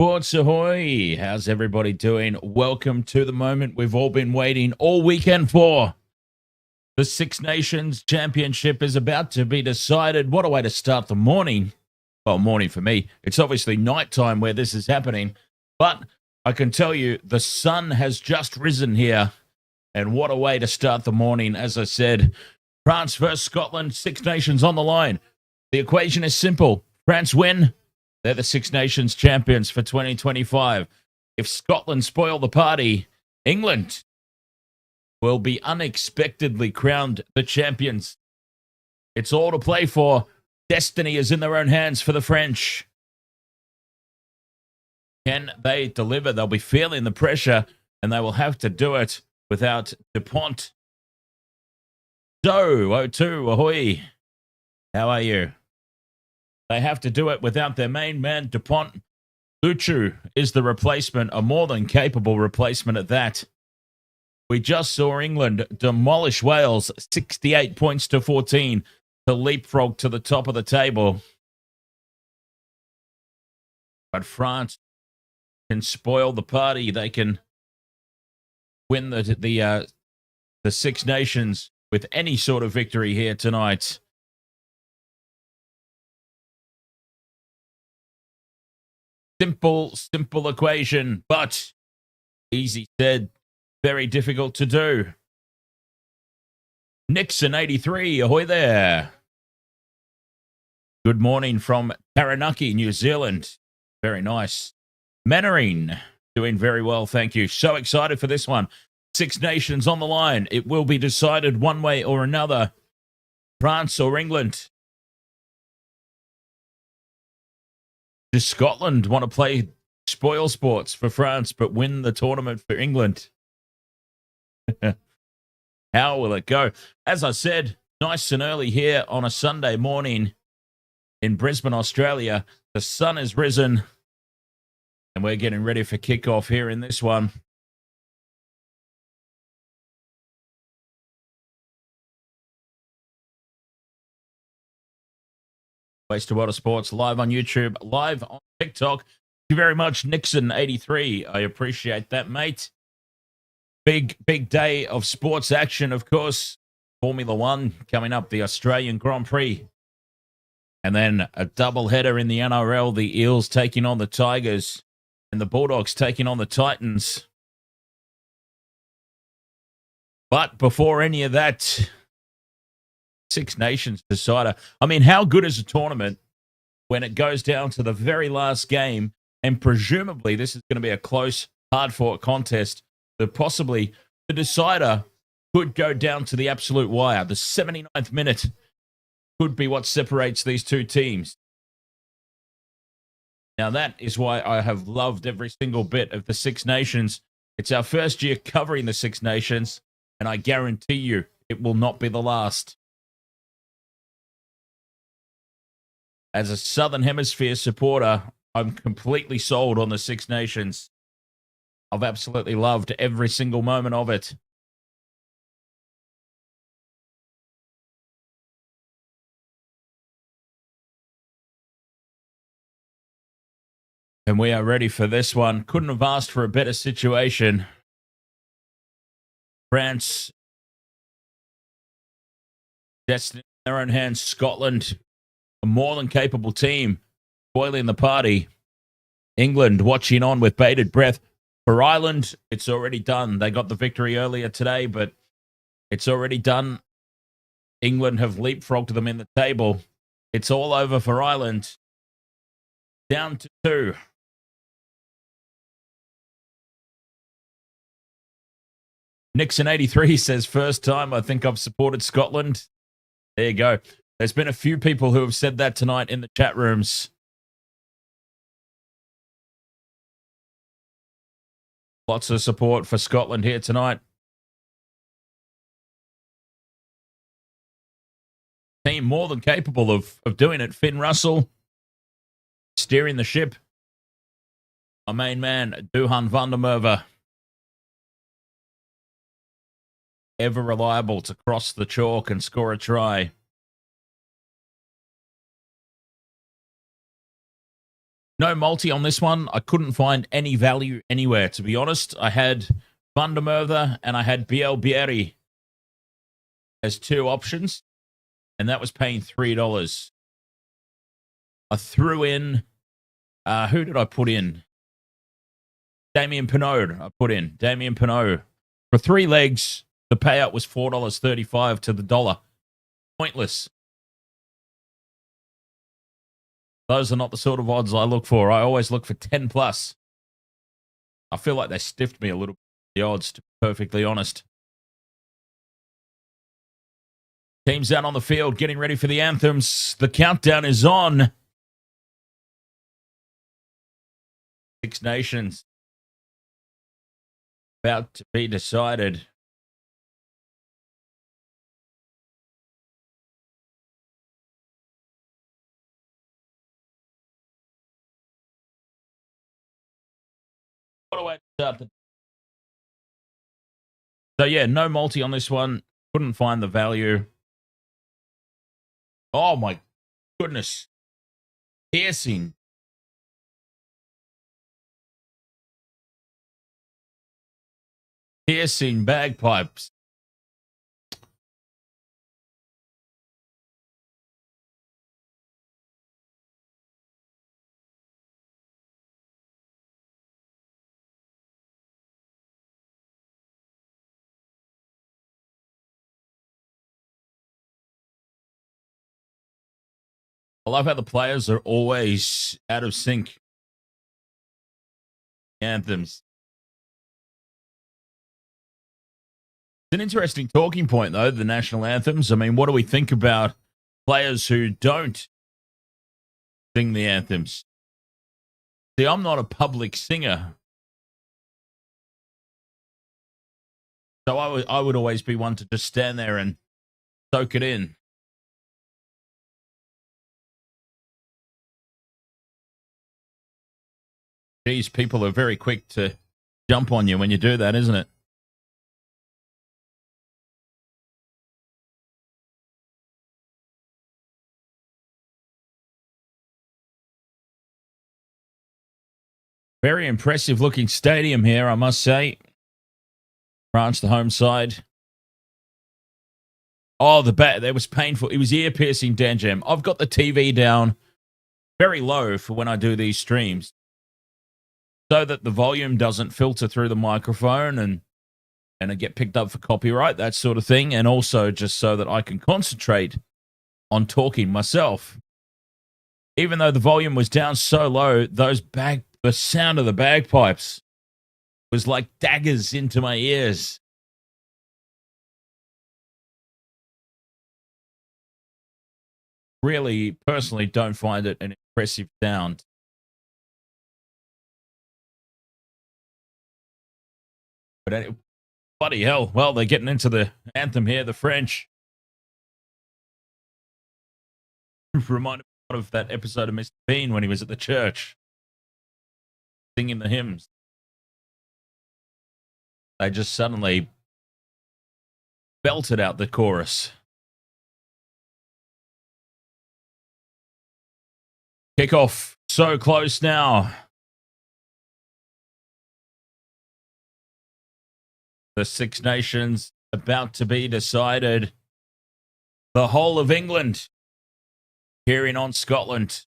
Sports Ahoy! How's everybody doing? Welcome to the moment we've all been waiting all weekend for. The Six Nations Championship is about to be decided. What a way to start the morning. Well, morning for me. It's obviously nighttime where this is happening. But I can tell you the sun has just risen here. And what a way to start the morning. As I said, France versus Scotland, Six Nations on the line. The equation is simple. France win. They're the Six Nations champions for 2025. If Scotland spoil the party, England will be unexpectedly crowned the champions. It's all to play for. Destiny is in their own hands for the French. Can they deliver? They'll be feeling the pressure, and they will have to do it without Dupont. So, O2, ahoy. How are you? They have to do it without their main man, Dupont. Luchu is the replacement, a more than capable replacement at that. We just saw England demolish Wales 68 points to 14 to leapfrog to the top of the table. But France can spoil the party. They can win the Six Nations with any sort of victory here tonight. Simple equation, but easy said, very difficult to do. Nixon 83, ahoy there. Good morning from Taranaki, New Zealand. Very nice. Mannering, doing very well, thank you. So excited for this one. Six Nations on the line. It will be decided one way or another. France or England. Does Scotland want to play spoil sports for France but win the tournament for England? How will it go? As I said, nice and early here on a Sunday morning in Brisbane, Australia. The sun has risen and we're getting ready for kickoff here in this one. Waste of Water Sports live on YouTube, live on TikTok. Thank you very much, Nixon83. I appreciate that, mate. Big day of sports action, of course. Formula One coming up, the Australian Grand Prix. And then a doubleheader in the NRL, the Eels taking on the Tigers and the Bulldogs taking on the Titans. But before any of that, Six Nations decider. I mean, how good is a tournament when it goes down to the very last game, and presumably this is going to be a close, hard-fought contest that possibly the decider could go down to the absolute wire. The 79th minute could be what separates these two teams. Now, that is why I have loved every single bit of the Six Nations. It's our first year covering the Six Nations, and I guarantee you it will not be the last. As a Southern Hemisphere supporter, I'm completely sold on the Six Nations. I've absolutely loved every single moment of it. And we are ready for this one. Couldn't have asked for a better situation. France, destiny in their own hands. Scotland, a more than capable team, spoiling the party. England watching on with bated breath. For Ireland, it's already done. They got the victory earlier today, but it's already done. England have leapfrogged them in the table. It's all over for Ireland. Down to 2. Nixon83 says, first time I think I've supported Scotland. There you go. There's been a few people who have said that tonight in the chat rooms. Lots of support for Scotland here tonight. Team more than capable of doing it. Finn Russell steering the ship. Our main man, Duhan van der Merwe. Ever reliable to cross the chalk and score a try. No multi on this one. I couldn't find any value anywhere, to be honest. I had Vandermerve and I had Bielbieri as two options, and that was paying $3. I threw in, who did I put in? Damien Pinot. I put in Damien Pinot. For 3 legs, the payout was $4.35 to the dollar. Pointless. Those are not the sort of odds I look for. I always look for 10 plus. I feel like they stiffed me a little bit, the odds, to be perfectly honest. Teams out on the field getting ready for the anthems. The countdown is on. Six Nations about to be decided. What do I start? So yeah, no multi on this one. Couldn't find the value. Oh my goodness. Piercing. Piercing bagpipes. I love how the players are always out of sync. Anthems. It's an interesting talking point, though, the national anthems. I mean, what do we think about players who don't sing the anthems? See, I'm not a public singer. So I would always be one to just stand there and soak it in. Geez, people are very quick to jump on you when you do that, isn't it? Very impressive looking stadium here, I must say. France, the home side. Oh, that was painful. It was ear piercing, Dan Jam. I've got the TV down very low for when I do these streams, so that the volume doesn't filter through the microphone and it get picked up for copyright, that sort of thing, and also just so that I can concentrate on talking myself. Even though the volume was down so low, the sound of the bagpipes was like daggers into my ears. Really, personally, don't find it an impressive sound. But bloody hell, well, they're getting into the anthem here, the French. Reminded me of that episode of Mr. Bean when he was at the church singing the hymns. They just suddenly belted out the chorus. Kickoff so close now. The Six Nations about to be decided. The whole of England hearing on Scotland.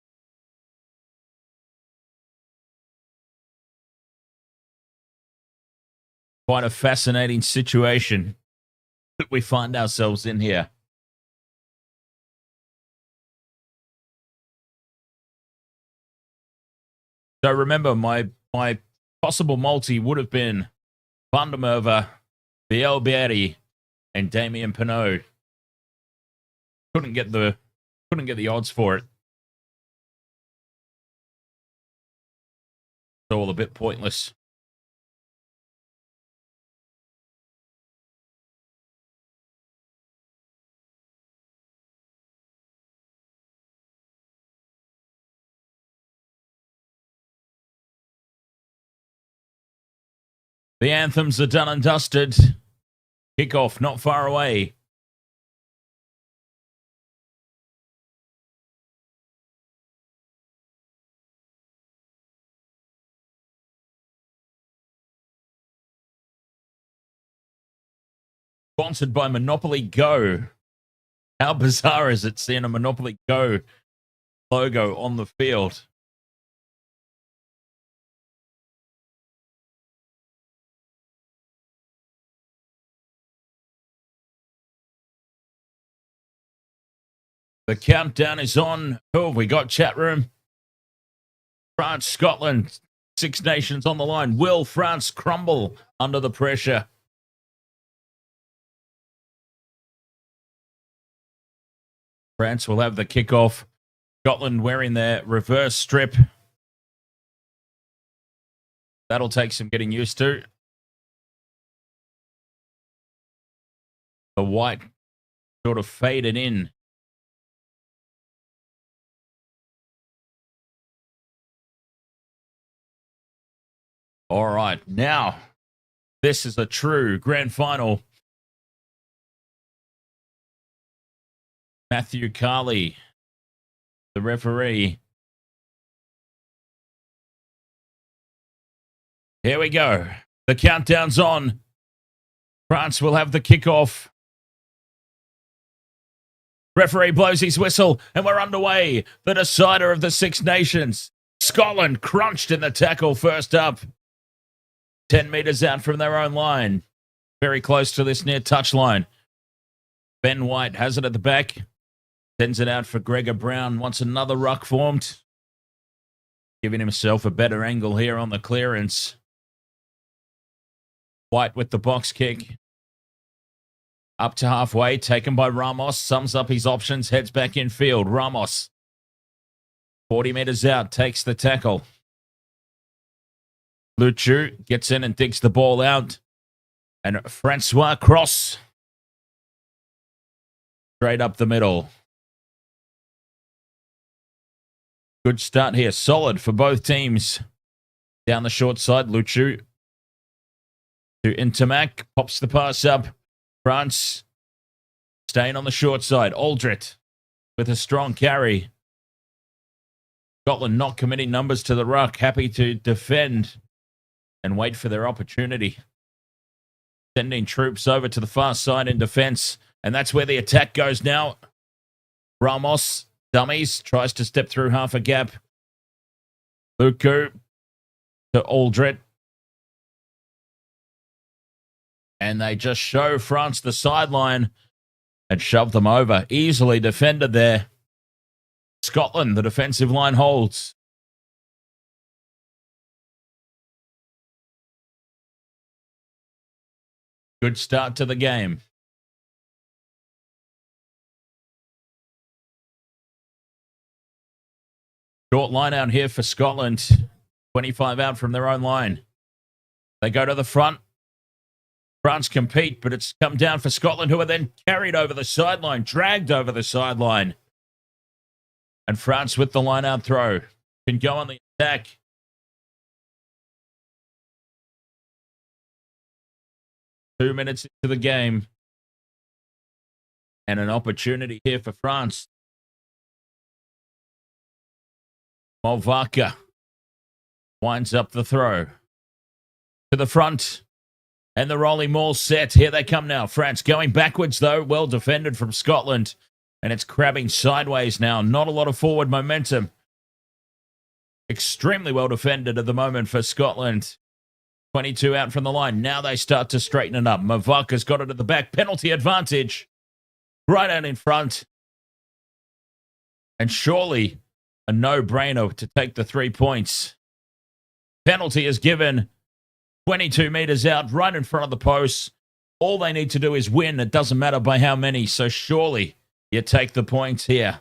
Quite a fascinating situation that we find ourselves in here. So remember, my possible multi would have been Vandermerve, Bielbieri, and Damien Pinot. Couldn't get the odds for it. It's all a bit pointless. The anthems are done and dusted. Kickoff not far away. Sponsored by Monopoly Go. How bizarre is it seeing a Monopoly Go logo on the field? The countdown is on. Who have we got, chat room? France, Scotland, Six Nations on the line. Will France crumble under the pressure? France will have the kickoff. Scotland wearing their reverse strip. That'll take some getting used to. The white sort of faded in. All right, now this is a true grand final. Matthew Carley, the referee. Here we go. The countdown's on. France will have the kickoff. Referee blows his whistle, and we're underway. The decider of the Six Nations. Scotland crunched in the tackle first up. 10 metres out from their own line. Very close to this near touchline. Ben White has it at the back. Sends it out for Gregor Brown. Wants another ruck formed. Giving himself a better angle here on the clearance. White with the box kick. Up to halfway, taken by Ramos. Sums up his options, heads back in field. Ramos, 40 metres out, takes the tackle. Luchu gets in and digs the ball out. And Francois cross. Straight up the middle. Good start here. Solid for both teams. Down the short side, Luchu to Intermac. Pops the pass up. France staying on the short side. Aldrit with a strong carry. Scotland not committing numbers to the ruck. Happy to defend and wait for their opportunity. Sending troops over to the far side in defense. And that's where the attack goes now. Ramos, dummies, tries to step through half a gap. Luku to Aldrit. And they just show France the sideline and shove them over. Easily defended there. Scotland, the defensive line holds. Good start to the game. Short line out here for Scotland. 25 out from their own line. They go to the front. France compete, but it's come down for Scotland, who are then carried over the sideline, dragged over the sideline. And France with the line-out throw can go on the attack. 2 minutes into the game. And an opportunity here for France. Molvaka winds up the throw. To the front. And the rolling maul set. Here they come now. France going backwards, though. Well defended from Scotland. And it's crabbing sideways now. Not a lot of forward momentum. Extremely well defended at the moment for Scotland. 22 out from the line. Now they start to straighten it up. Mavaka's got it at the back. Penalty advantage. Right out in front. And surely a no-brainer to take the 3 points. Penalty is given. 22 metres out, right in front of the post. All they need to do is win. It doesn't matter by how many. So surely you take the points here.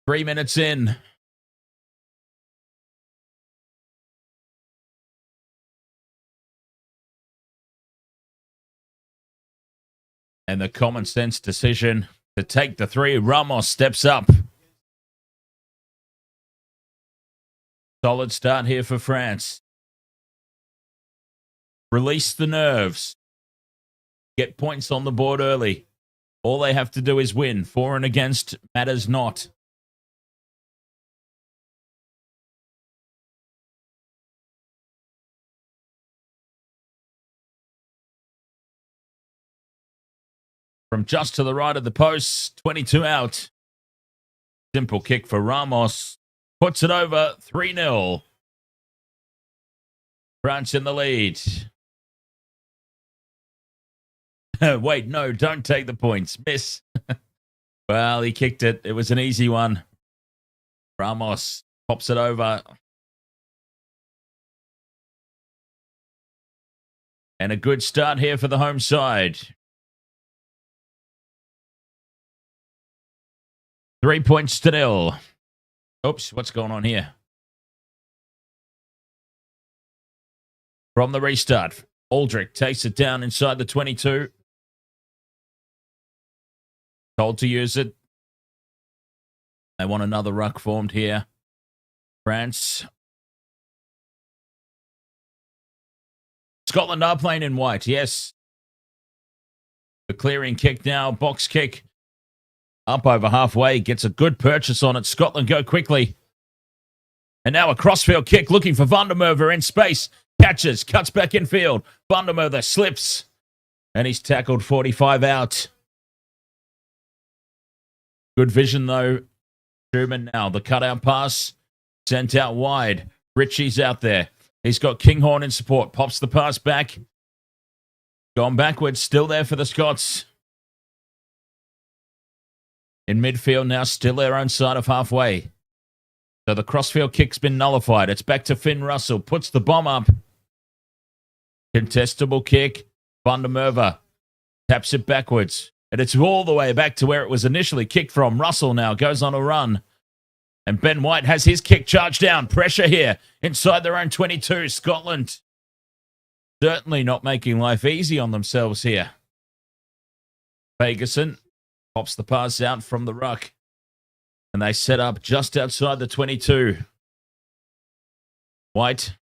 3 minutes in. And the common sense decision to take the 3. Ramos steps up. Solid start here for France. Release the nerves. Get points on the board early. All they have to do is win. For and against matters not. from just to the right of the post. 22 out. Simple kick for Ramos. Puts it over 3-0. France in the lead. Wait, no, don't take the points. Miss. Well, he kicked it. It was an easy one. Ramos pops it over. And a good start here for the home side. 3 points to 0. Oops, what's going on here? From the restart, Aldrich takes it down inside the 22. Told to use it. They want another ruck formed here. France. Scotland are playing in white, yes. The clearing kick now, box kick. Up over halfway, gets a good purchase on it. Scotland go quickly. And now a crossfield kick looking for Van der Merwe in space. Catches, cuts back in field. Van der Merwe slips. And he's tackled 45 out. Good vision though. Schumann now, the cutout pass. Sent out wide. Ritchie's out there. He's got Kinghorn in support. Pops the pass back. Gone backwards. Still there for the Scots. In midfield now. Still their own side of halfway. So the crossfield kick's been nullified. It's back to Finn Russell. Puts the bomb up. Contestable kick. Van der Merwe taps it backwards. And it's all the way back to where it was initially kicked from. Russell now goes on a run. And Ben White has his kick charged down. Pressure here inside their own 22. Scotland certainly not making life easy on themselves here. Ferguson pops the pass out from the ruck. And they set up just outside the 22. White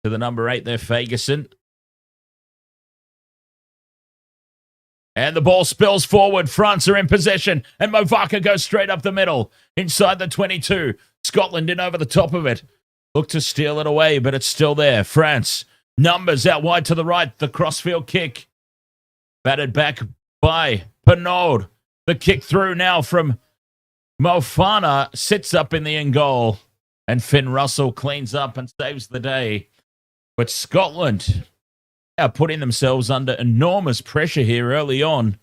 to the number 8 there, Ferguson. And the ball spills forward. France are in possession. And Movaka goes straight up the middle. Inside the 22. Scotland in over the top of it. Look to steal it away, but it's still there. France. Numbers out wide to the right. The crossfield kick. Batted back by Pinaud. The kick through now from Mofana. Sits up in the end goal. And Finn Russell cleans up and saves the day. But Scotland are putting themselves under enormous pressure here early on.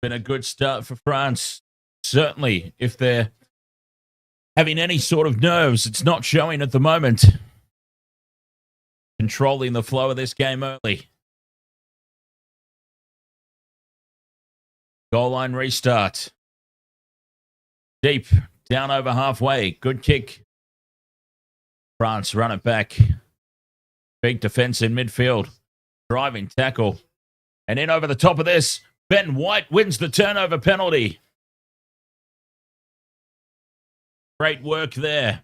Been a good start for France. Certainly, if they're having any sort of nerves, it's not showing at the moment. Controlling the flow of this game early. Goal line restart. Deep, down over halfway. Good kick. France run it back. Big defense in midfield. Driving tackle. And in over the top of this, Ben White wins the turnover penalty. Great work there.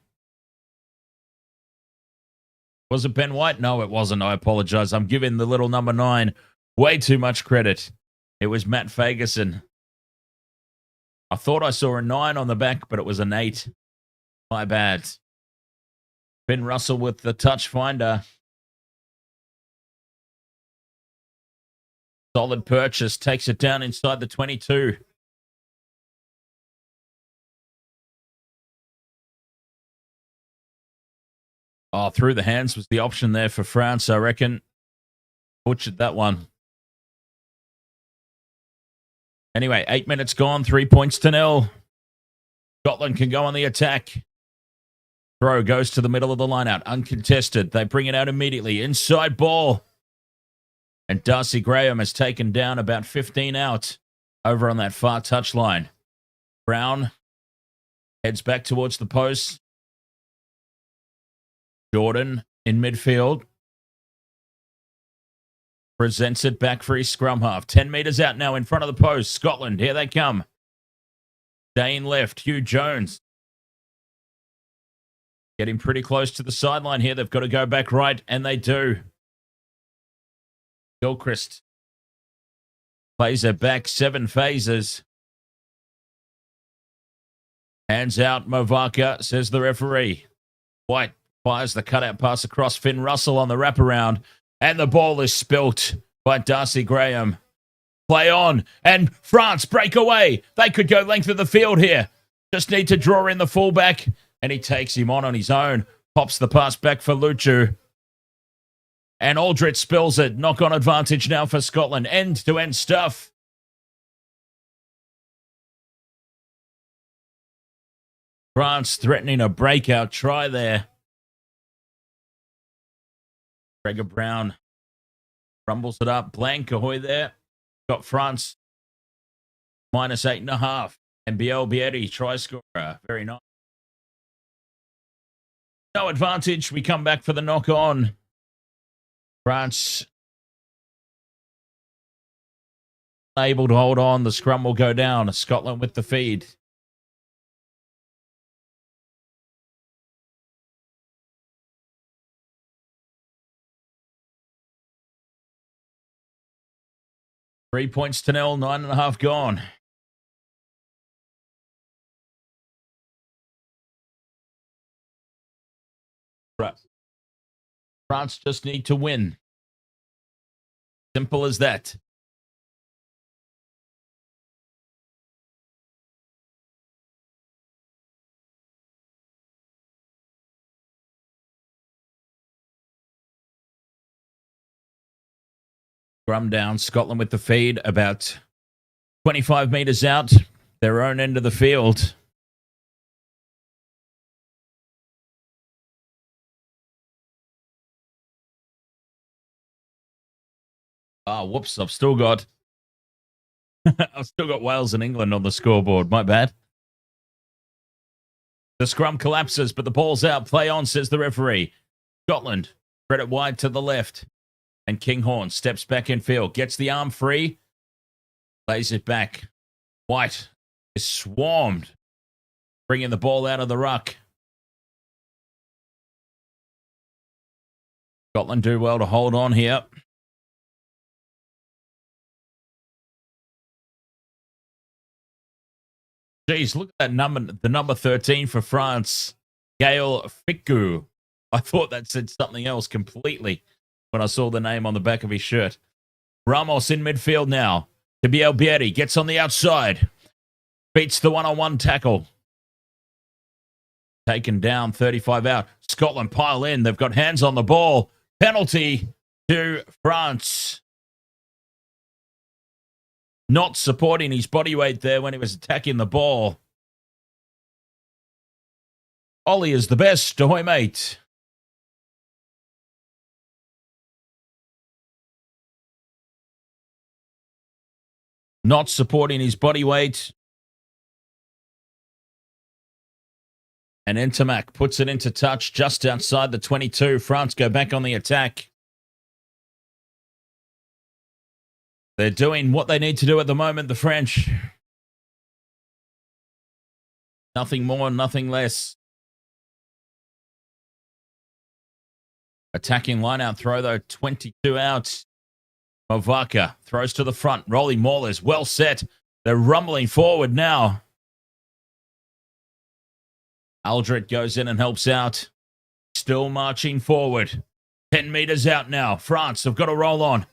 Was it Ben White? No, it wasn't. I apologize. I'm giving the little number 9 way too much credit. It was Matt Ferguson. I thought I saw a 9 on the back, but it was an 8. My bad. Finn Russell with the touch finder. Solid purchase. Takes it down inside the 22. Oh, through the hands was the option there for France, I reckon. Butchered that one. Anyway, 8 minutes gone. 3 points to 0. Scotland can go on the attack. Throw goes to the middle of the lineout. Uncontested. They bring it out immediately. Inside ball. And Darcy Graham has taken down about 15 out over on that far touchline. Brown heads back towards the post. Jordan in midfield. Presents it back for his scrum half. 10 metres out now in front of the post. Scotland, here they come. Dane left. Hugh Jones. Getting pretty close to the sideline here. They've got to go back right, and they do. Gilchrist plays it back 7 phases. Hands out, Movaka, says the referee. White fires the cutout pass across. Finn Russell on the wraparound. And the ball is spilt by Darcy Graham. Play on. And France break away. They could go length of the field here. Just need to draw in the fullback. And he takes him on his own. Pops the pass back for Luchu. And Aldrich spills it. Knock-on advantage now for Scotland. End-to-end stuff. France threatening a breakout try there. Gregor Brown rumbles it up. Blank Ahoy there. Got France minus 8.5. And Biel Bieri, try scorer. Very nice. No advantage. We come back for the knock-on. France able to hold on. The scrum will go down. Scotland with the feed. Three points to nil. 9.5 gone. France just need to win. Simple as that. Scrum down. Scotland with the feed about 25 metres out. Their own end of the field. Ah, whoops, I've still got Wales and England on the scoreboard. My bad. The scrum collapses, but the ball's out. Play on, says the referee. Scotland, spread it wide to the left. And Kinghorn steps back in field. Gets the arm free. Lays it back. White is swarmed. Bringing the ball out of the ruck. Scotland do well to hold on here. Jeez, look at that number, the number 13 for France, Gael Fickou. I thought that said something else completely when I saw the name on the back of his shirt. Ramos in midfield now. Biel Bieri gets on the outside. Beats the one-on-one tackle. Taken down, 35 out. Scotland pile in. They've got hands on the ball. Penalty to France. Not supporting his body weight there when he was attacking the ball. Ollie is the best. Ahoy, mate. Not supporting his body weight. And Intermac puts it into touch just outside the 22. France go back on the attack. They're doing what they need to do at the moment, the French. Nothing more, nothing less. Attacking line-out throw, though, 22 out. Movaka throws to the front. Rolly Maulers, well set. They're rumbling forward now. Aldred goes in and helps out. Still marching forward. 10 metres out now. France have got to roll on.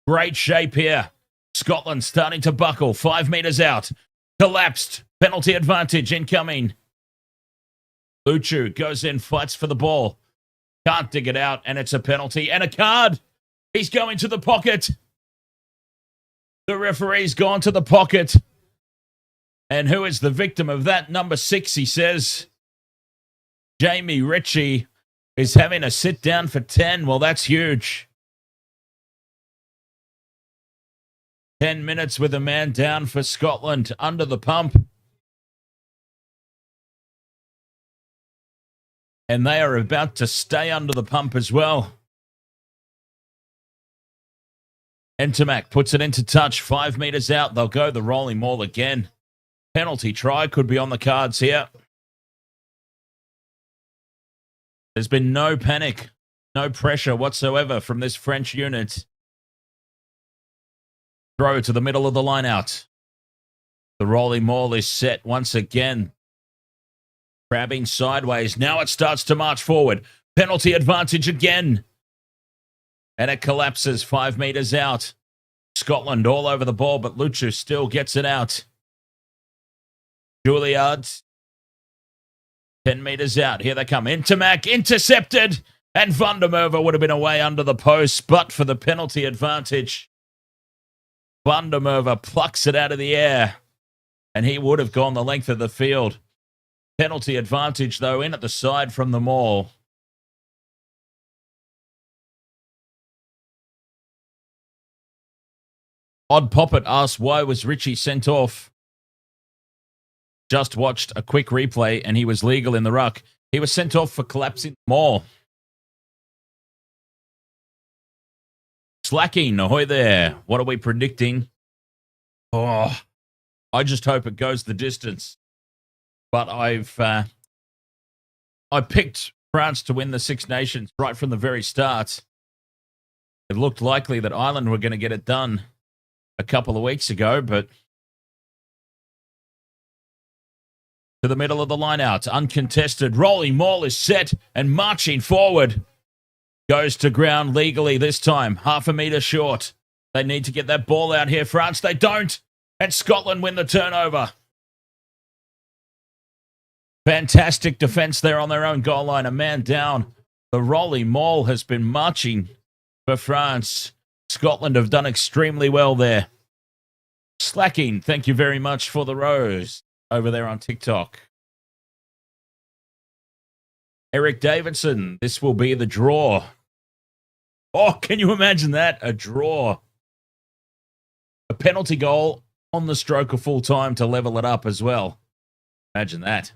Great shape here. Scotland starting to buckle. 5 metres out. Collapsed. Penalty advantage incoming. Luchu goes in, fights for the ball. Can't dig it out, and it's a penalty and a card. He's going to the pocket. The referee's gone to the pocket. And who is the victim of that? Number 6, he says. Jamie Ritchie is having a sit down for 10. Well, that's huge. 10 minutes with a man down for Scotland under the pump. And they are about to stay under the pump as well. Entomac puts it into touch. 5 metres out. They'll go the rolling maul again. Penalty try could be on the cards here. There's been no panic, no pressure whatsoever from this French unit. Throw to the middle of the line out. The rolling maul is set once again. Grabbing sideways. Now it starts to march forward. Penalty advantage again. And it collapses 5 meters out. Scotland all over the ball, but Luchu still gets it out. Juilliard, 10 meters out. Here they come. Intermac, intercepted. And Van der Merwe would have been away under the post, but for the penalty advantage. Van der Merwe plucks it out of the air. And he would have gone the length of the field. Penalty advantage, though, in at the side from them all. Odd Poppet asks, why was Richie sent off? Just watched a quick replay and he was legal in the ruck. He was sent off for collapsing the maul. Slacking, ahoy there. What are we predicting? Oh, I just hope it goes the distance. But I picked France to win the Six Nations right from the very start. It looked likely that Ireland were going to get it done a couple of weeks ago, but to the middle of the line out, uncontested. Rolling maul is set and marching forward. Goes to ground legally this time, half a metre short. They need to get that ball out here, France. They don't. And Scotland win the turnover. Fantastic defence there on their own goal line. A man down. The rolling maul has been marching for France. Scotland have done extremely well there. Slacking, thank you very much for the rose over there on TikTok. Eric Davidson, this will be the draw. Oh, can you imagine that? A draw. A penalty goal on the stroke of full time to level it up as well. Imagine that.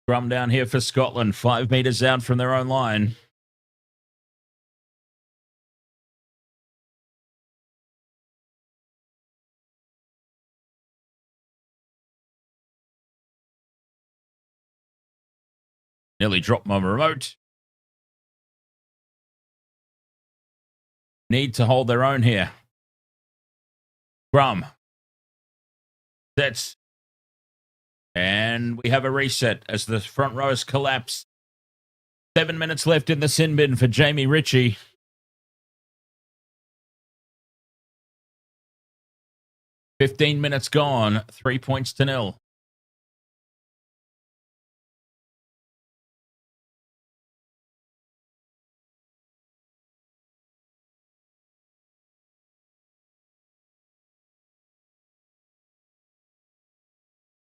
Scrum down here for Scotland, 5 meters out from their own line. Nearly dropped my remote. Need to hold their own here. Scrum. That's. And we have a reset as the front rows collapse. 7 minutes left in the sin bin for Jamie Ritchie. "15 minutes gone, 3 points to 0.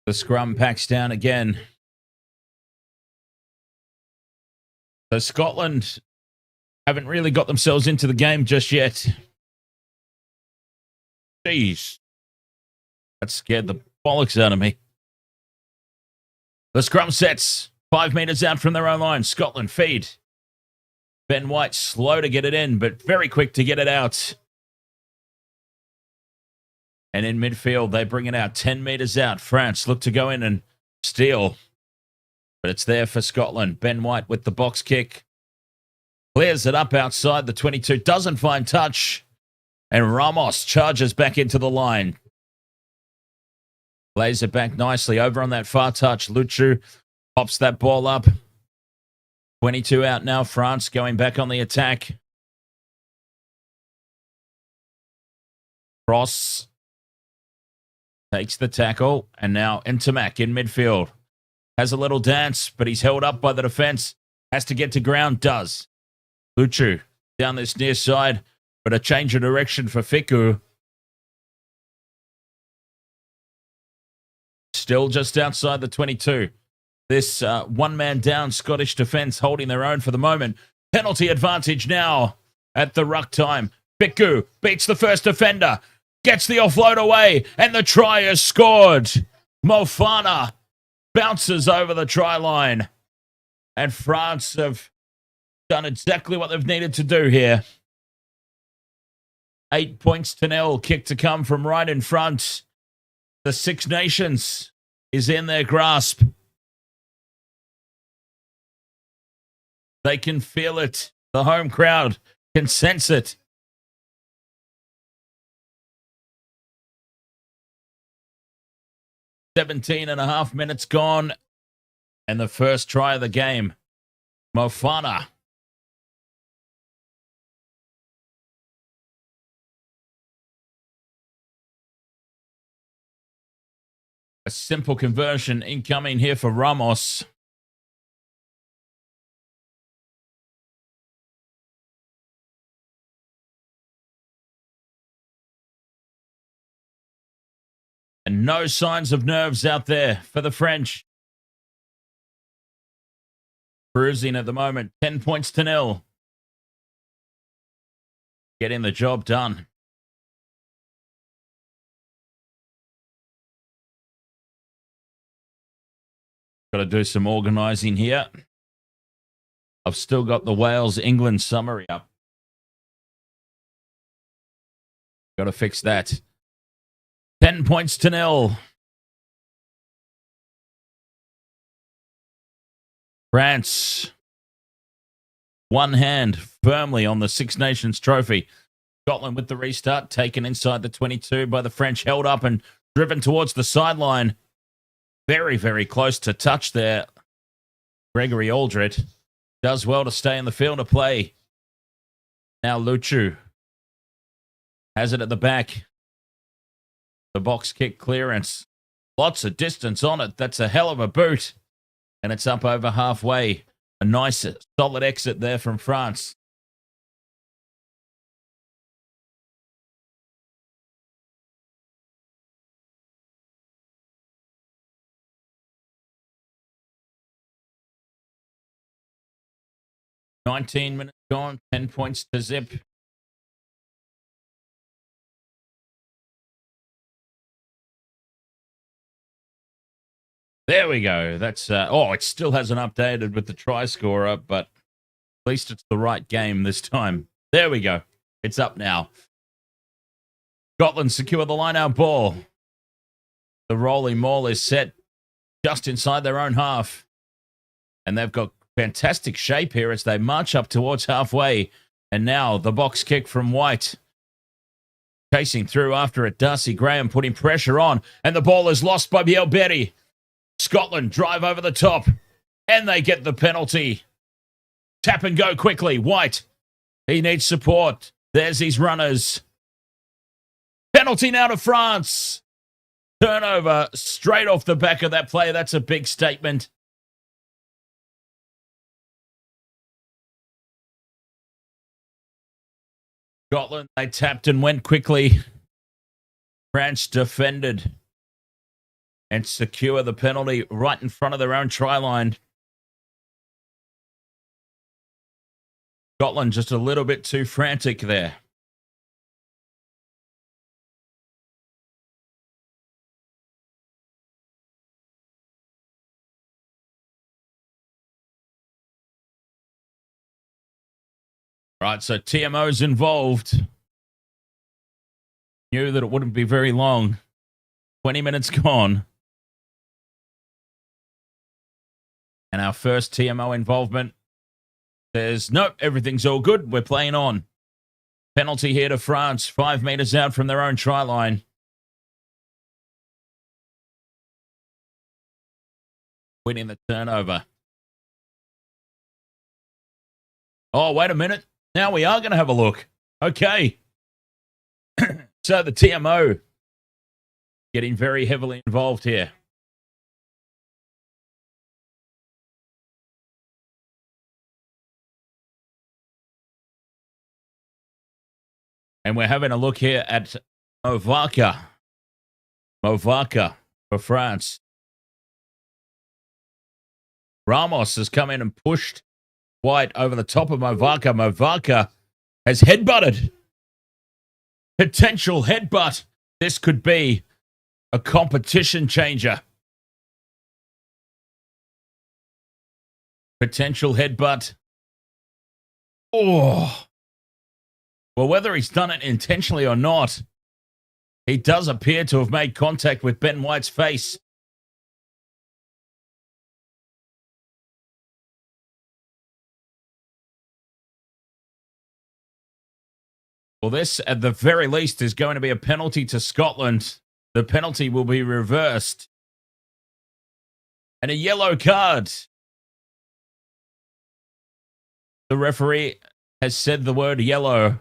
The scrum packs down again. So Scotland haven't really got themselves into the game just yet. Jeez. That scared the bollocks out of me. The scrum sets 5 meters out from their own line. Scotland feed. Ben White slow to get it in, but very quick to get it out. And in midfield, they bring it out 10 meters out. France look to go in and steal. But it's there for Scotland. Ben White with the box kick. Clears it up outside the 22. Doesn't find touch. And Ramos charges back into the line. Plays it back nicely over on that far touch. Luchu pops that ball up. 22 out now. France going back on the attack. Cross takes the tackle. And now Intermac in midfield. Has a little dance, but he's held up by the defense. Has to get to ground. Does. Luchu down this near side, but a change of direction for Fiku. Still just outside the 22. This one-man down Scottish defence holding their own for the moment. Penalty advantage now at the ruck time. Fiku beats the first defender, gets the offload away, and the try is scored. Mofana bounces over the try line. And France have done exactly what they've needed to do here. 8 points to 0. Kick to come from right in front. The Six Nations is in their grasp. They can feel it. The home crowd can sense it. 17 and a half minutes gone. And the first try of the game. Mofana. A simple conversion incoming here for Ramos. And no signs of nerves out there for the French. Cruising at the moment, 10 points to 0. Getting the job done. Got to do some organising here. I've still got the Wales-England summary up. Got to fix that. 10 points to 0. France. One hand firmly on the Six Nations trophy. Scotland with the restart, taken inside the 22 by the French, held up and driven towards the sideline. Very, very close to touch there. Gregory Aldred does well to stay in the field of play. Now Luchu has it at the back. The box kick clearance. Lots of distance on it. That's a hell of a boot. And it's up over halfway. A nice, solid exit there from France. "19 minutes gone, 10 points to zip." There we go. That's it still hasn't updated with the try scorer, but at least it's the right game this time. There we go. It's up now. Scotland secure the line-out ball. The rolling maul is set just inside their own half. And they've got fantastic shape here as they march up towards halfway. And now the box kick from White. Chasing through after it, Darcy Graham putting pressure on. And the ball is lost by Bielberry. Scotland drive over the top, and they get the penalty. Tap and go quickly. White, he needs support. There's his runners. Penalty now to France. Turnover straight off the back of that play. That's a big statement. Scotland, they tapped and went quickly. France defended and secure the penalty right in front of their own try line. Scotland just a little bit too frantic there. Right, so TMO's involved. Knew that it wouldn't be very long. 20 minutes gone. And our first TMO involvement says, nope, everything's all good. We're playing on. Penalty here to France, 5 meters out from their own try line. Winning the turnover. Oh, wait a minute. Now we are going to have a look. Okay. So the TMO getting very heavily involved here. And we're having a look here at Movaka. Movaka for France. Ramos has come in and pushed White over the top of Movaka. Movaka has headbutted. Potential headbutt. This could be a competition changer. Potential headbutt. Oh. Well, whether he's done it intentionally or not, he does appear to have made contact with Ben White's face. Well, this, at the very least, is going to be a penalty to Scotland. The penalty will be reversed. And a yellow card. The referee has said the word yellow.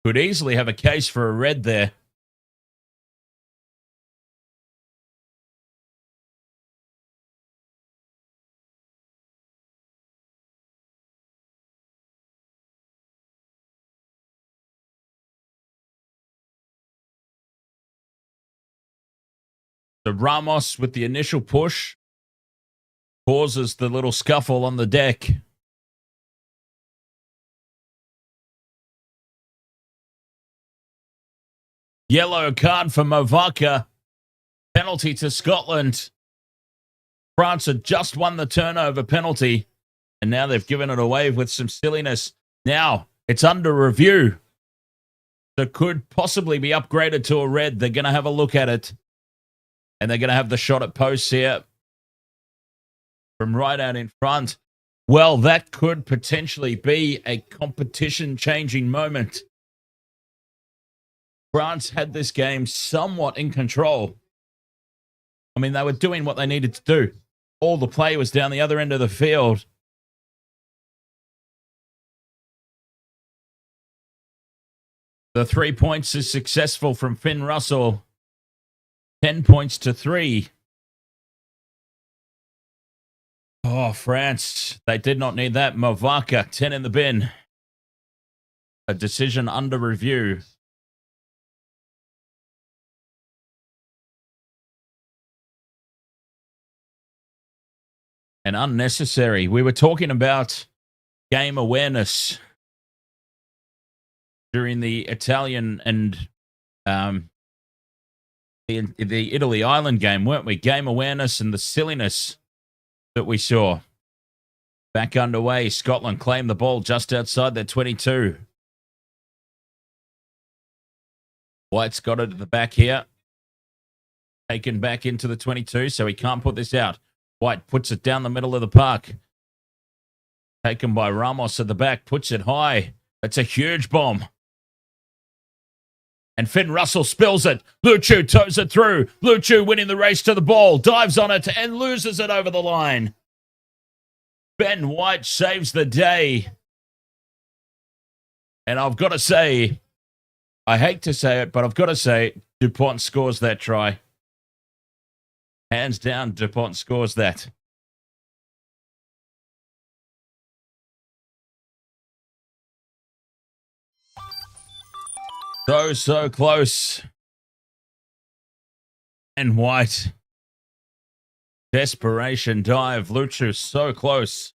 Could easily have a case for a red there. The Ramos with the initial push causes the little scuffle on the deck. Yellow card for Movaka. Penalty to Scotland. France had just won the turnover penalty, and now they've given it away with some silliness. Now it's under review. So could possibly be upgraded to a red. They're going to have a look at it. And they're going to have the shot at posts here from right out in front. Well, that could potentially be a competition-changing moment. France had this game somewhat in control. I mean, they were doing what they needed to do. All the play was down the other end of the field. The 3 points is successful from Finn Russell. 10 points to 3. Oh, France. They did not need that. Movaka, 10 in the bin. A decision under review. And unnecessary. We were talking about game awareness during the Italian and the Italy-Ireland game, weren't we? Game awareness and the silliness that we saw. Back underway. Scotland claimed the ball just outside their 22. White's got it at the back here. Taken back into the 22, so he can't put this out. White puts it down the middle of the park. Taken by Ramos at the back. Puts it high. That's a huge bomb. And Finn Russell spills it. Luchu toes it through. Luchu winning the race to the ball. Dives on it and loses it over the line. Ben White saves the day. And I've got to say, I hate to say it, but I've got to say, Dupont scores that try. Hands down, Dupont scores that. So close. And White. Desperation dive. Luchu so close.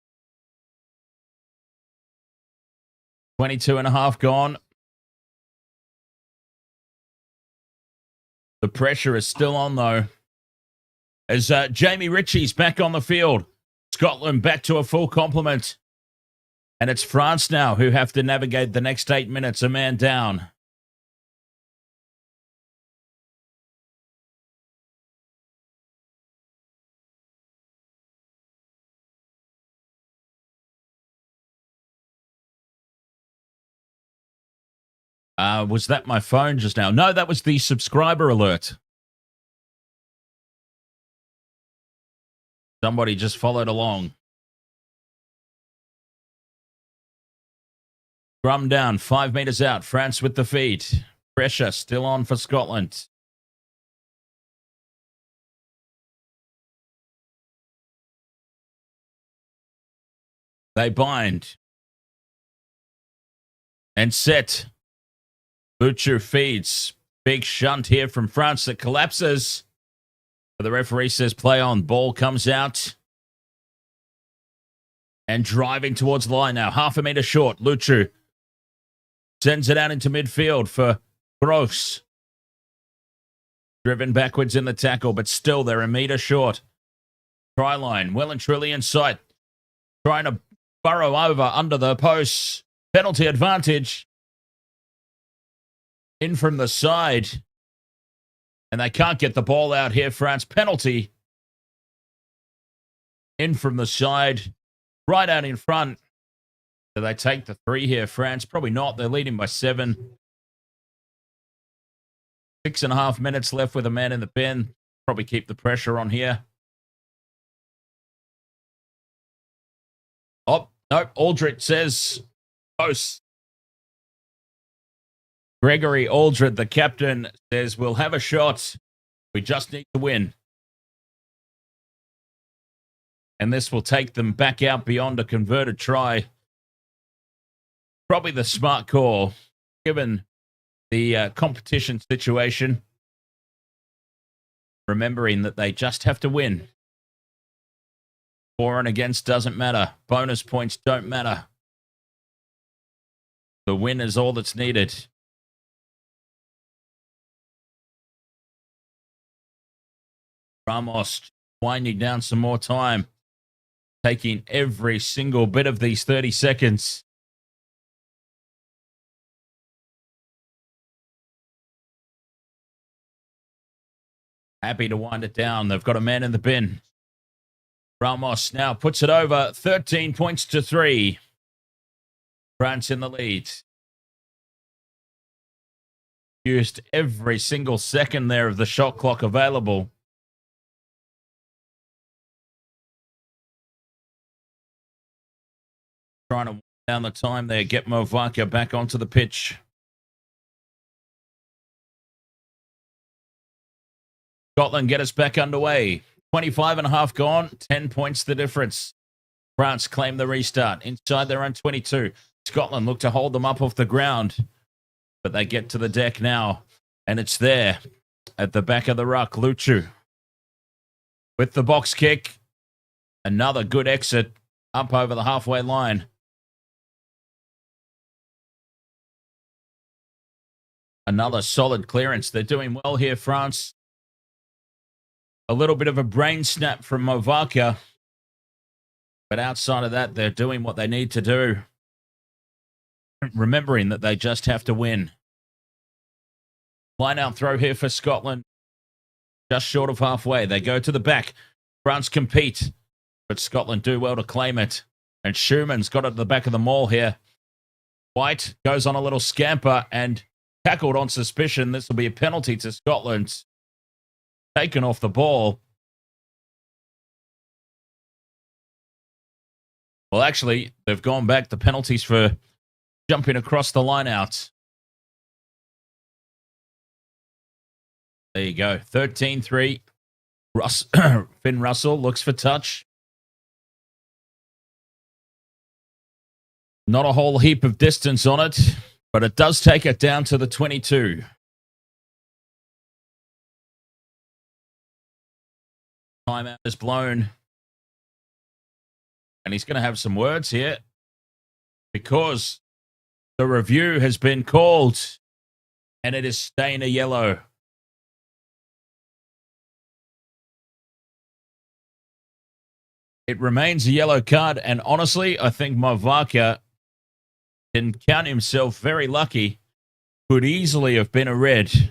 22 and a half gone. The pressure is still on, though. As Jamie Ritchie's back on the field. Scotland back to a full complement. And it's France now who have to navigate the next 8 minutes, a man down. Was that my phone just now? No, that was the subscriber alert. Somebody just followed along. Scrum down, 5 meters out. France with the feed. Pressure still on for Scotland. They bind. And set. Luchu feeds. Big shunt here from France that collapses. But the referee says play on. Ball comes out. And driving towards the line now. Half a meter short. Luchu sends it out into midfield for Gross. Driven backwards in the tackle, but still they're a meter short. Try line. Well and truly in sight. Trying to burrow over under the posts. Penalty advantage. In from the side. And they can't get the ball out here. France penalty. In from the side. Right out in front. Do they take the 3 here, France? Probably not. They're leading by 7. 6.5 minutes left with a man in the bin. Probably keep the pressure on here. Oh, nope. Aldrich says post. Gregory Aldrich, the captain, says we'll have a shot. We just need to win. And this will take them back out beyond a converted try. Probably the smart call, given the competition situation. Remembering that they just have to win. For and against doesn't matter. Bonus points don't matter. The win is all that's needed. Ramos winding down some more time. Taking every single bit of these 30 seconds. Happy to wind it down. They've got a man in the bin. Ramos now puts it over. 13 points to 3. France in the lead. Used every single second there of the shot clock available. Trying to wind down the time there. Get Movaca back onto the pitch. Scotland get us back underway. 25.5 gone. 10 points the difference. France claim the restart inside their own 22. Scotland look to hold them up off the ground. But they get to the deck now. And it's there at the back of the ruck. Luchu with the box kick. Another good exit up over the halfway line. Another solid clearance. They're doing well here, France. A little bit of a brain snap from Movaca. But outside of that, they're doing what they need to do. Remembering that they just have to win. Line out throw here for Scotland. Just short of halfway. They go to the back. France compete. But Scotland do well to claim it. And Schumann's got it at the back of the maul here. White goes on a little scamper and tackled on suspicion. This will be a penalty to Scotland. Taken off the ball. Well, actually, they've gone back the penalties for jumping across the line out. There you go. 13-3. Finn Russell looks for touch. Not a whole heap of distance on it, but it does take it down to the 22. Timeout is blown. And he's going to have some words here because the review has been called and it is staying a yellow. It remains a yellow card, and honestly, I think Movaca can count himself very lucky. Could easily have been a red.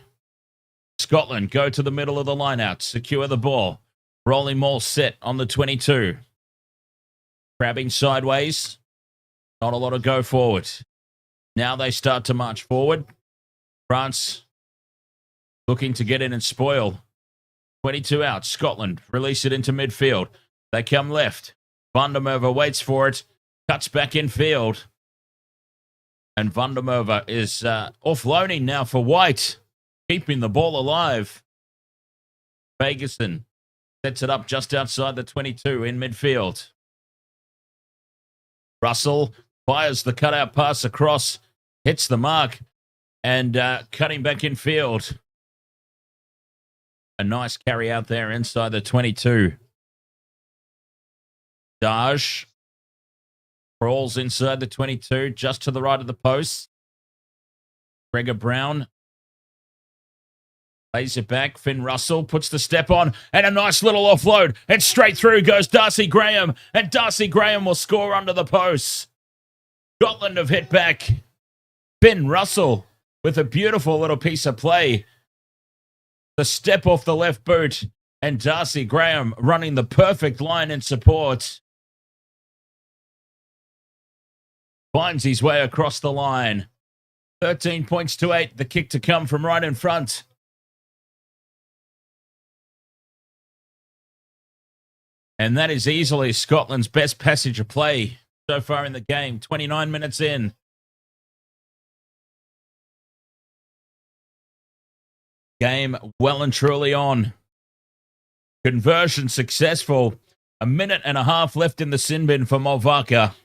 Scotland go to the middle of the lineout, secure the ball. Rolling maul set on the 22. Crabbing sideways. Not a lot of go forward. Now they start to march forward. France looking to get in and spoil. 22 out. Scotland release it into midfield. They come left. Vandermerwe waits for it. Cuts back in field. And Vandermerwe is offloading now for White. Keeping the ball alive. Ferguson sets it up just outside the 22 in midfield. Russell fires the cutout pass across. Hits the mark. And cutting back in field. A nice carry out there inside the 22. Daj crawls inside the 22, just to the right of the post. Gregor Brown lays it back. Finn Russell puts the step on, and a nice little offload. And straight through goes Darcy Graham, and Darcy Graham will score under the post. Scotland have hit back. Finn Russell with a beautiful little piece of play. The step off the left boot, and Darcy Graham running the perfect line in support. finds his way across the line. 13 points to 8. The kick to come from right in front. And that is easily Scotland's best passage of play so far in the game. 29 minutes in. Game well and truly on. Conversion successful. A minute and a half left in the sin bin for Molvaka.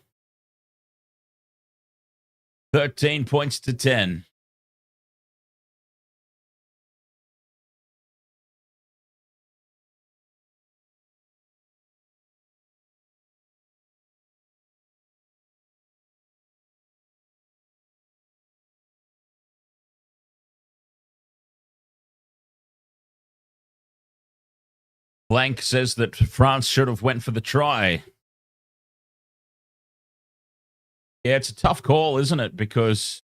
13 points to 10. Blank says that France should have went for the try. Yeah, it's a tough call, isn't it? Because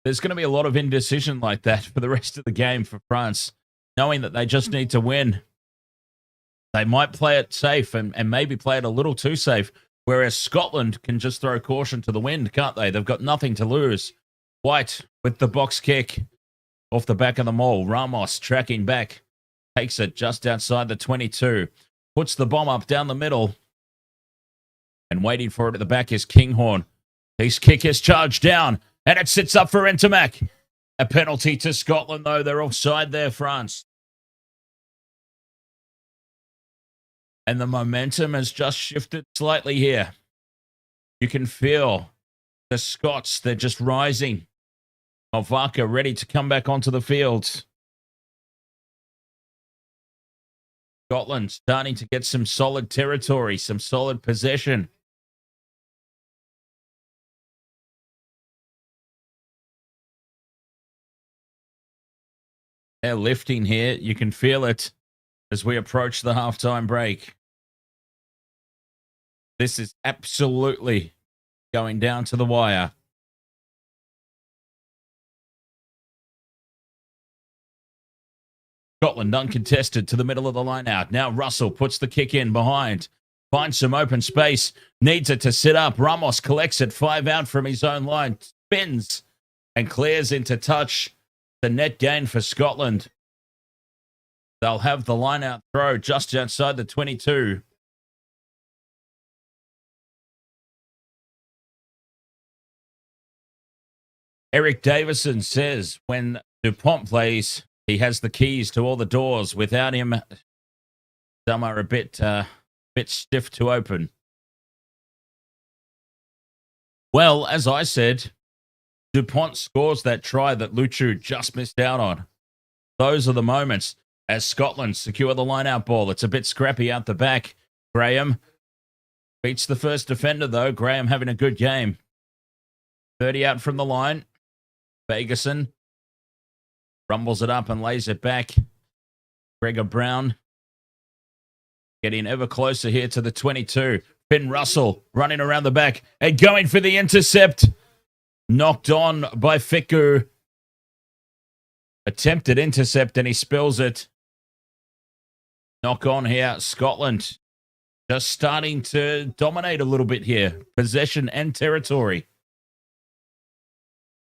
there's going to be a lot of indecision like that for the rest of the game for France, knowing that they just need to win. They might play it safe and maybe play it a little too safe, whereas Scotland can just throw caution to the wind, can't they? They've got nothing to lose. White with the box kick off the back of the maul. Ramos tracking back. Takes it just outside the 22. Puts the bomb up down the middle. And waiting for it at the back is Kinghorn. His kick is charged down. And it sits up for Ntamack. A penalty to Scotland, though. They're offside there, France. And the momentum has just shifted slightly here. You can feel the Scots. They're just rising. Molvaka ready to come back onto the field. Scotland starting to get some solid territory, some solid possession. They're lifting here. You can feel it as we approach the halftime break. This is absolutely going down to the wire. Scotland uncontested to the middle of the line out. Now Russell puts the kick in behind. Finds some open space. Needs it to sit up. Ramos collects it 5 out from his own line. Spins and clears into touch. The net gain for Scotland. They'll have the line out throw just outside the 22. Eric Davison says when Dupont plays, he has the keys to all the doors. Without him, some are a bit stiff to open. Well, as I said, Dupont scores that try that Luchu just missed out on. Those are the moments as Scotland secure the line-out ball. It's a bit scrappy out the back. Graham beats the first defender, though. Graham having a good game. 30 out from the line. Fagerson rumbles it up and lays it back. Gregor Brown getting ever closer here to the 22. Finn Russell running around the back and going for the intercept. Knocked on by Fiku. Attempted intercept and he spills it. Knock on here. Scotland just starting to dominate a little bit here. Possession and territory.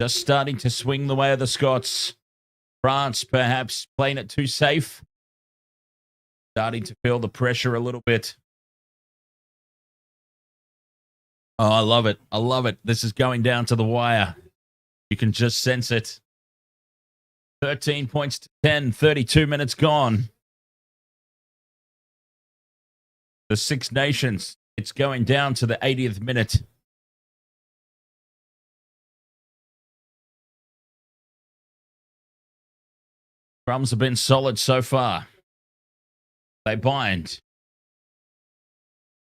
Just starting to swing the way of the Scots. France perhaps playing it too safe. Starting to feel the pressure a little bit. Oh, I love it. I love it. This is going down to the wire. You can just sense it. 13 points to 10. 32 minutes gone. The Six Nations. It's going down to the 80th minute. Drums have been solid so far. They bind.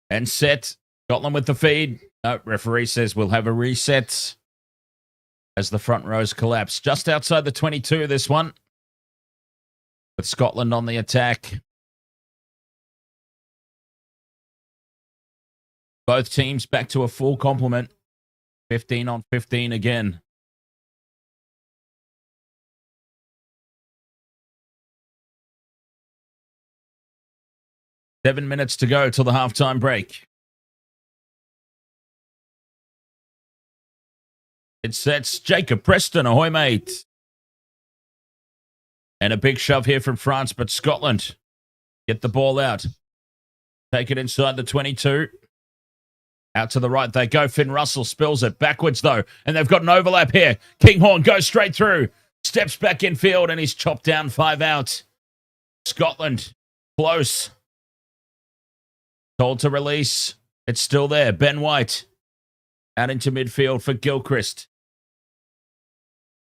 And set. Scotland with the feed. No, referee says we'll have a reset as the front rows collapse. Just outside the 22, this one. With Scotland on the attack. Both teams back to a full complement. 15 on 15 again. Seven minutes to go till the halftime break. It sets Jacob Preston. Ahoy, mate. And a big shove here from France, but Scotland get the ball out. Take it inside the 22. Out to the right they go. Finn Russell spills it backwards, though. And they've got an overlap here. Kinghorn goes straight through. Steps back in field, and he's chopped down 5 out. Scotland, close. Told to release. It's still there. Ben White out into midfield for Gilchrist.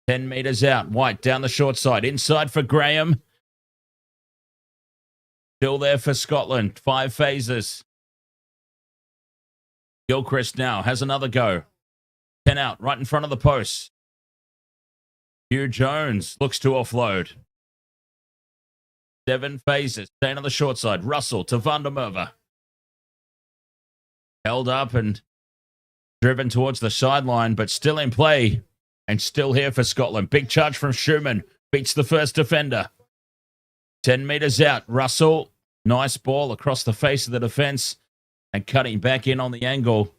10 metres out. White down the short side. Inside for Graham. Still there for Scotland. 5 phases. Gilchrist now has another go. 10 out, right in front of the post. Hugh Jones looks to offload. 7 phases. Staying on the short side. Russell to Van der Merwe. Held up and driven towards the sideline, but still in play. And still here for Scotland. Big charge from Schumann. Beats the first defender. 10 metres out. Russell. Nice ball across the face of the defence. And cutting back in on the angle.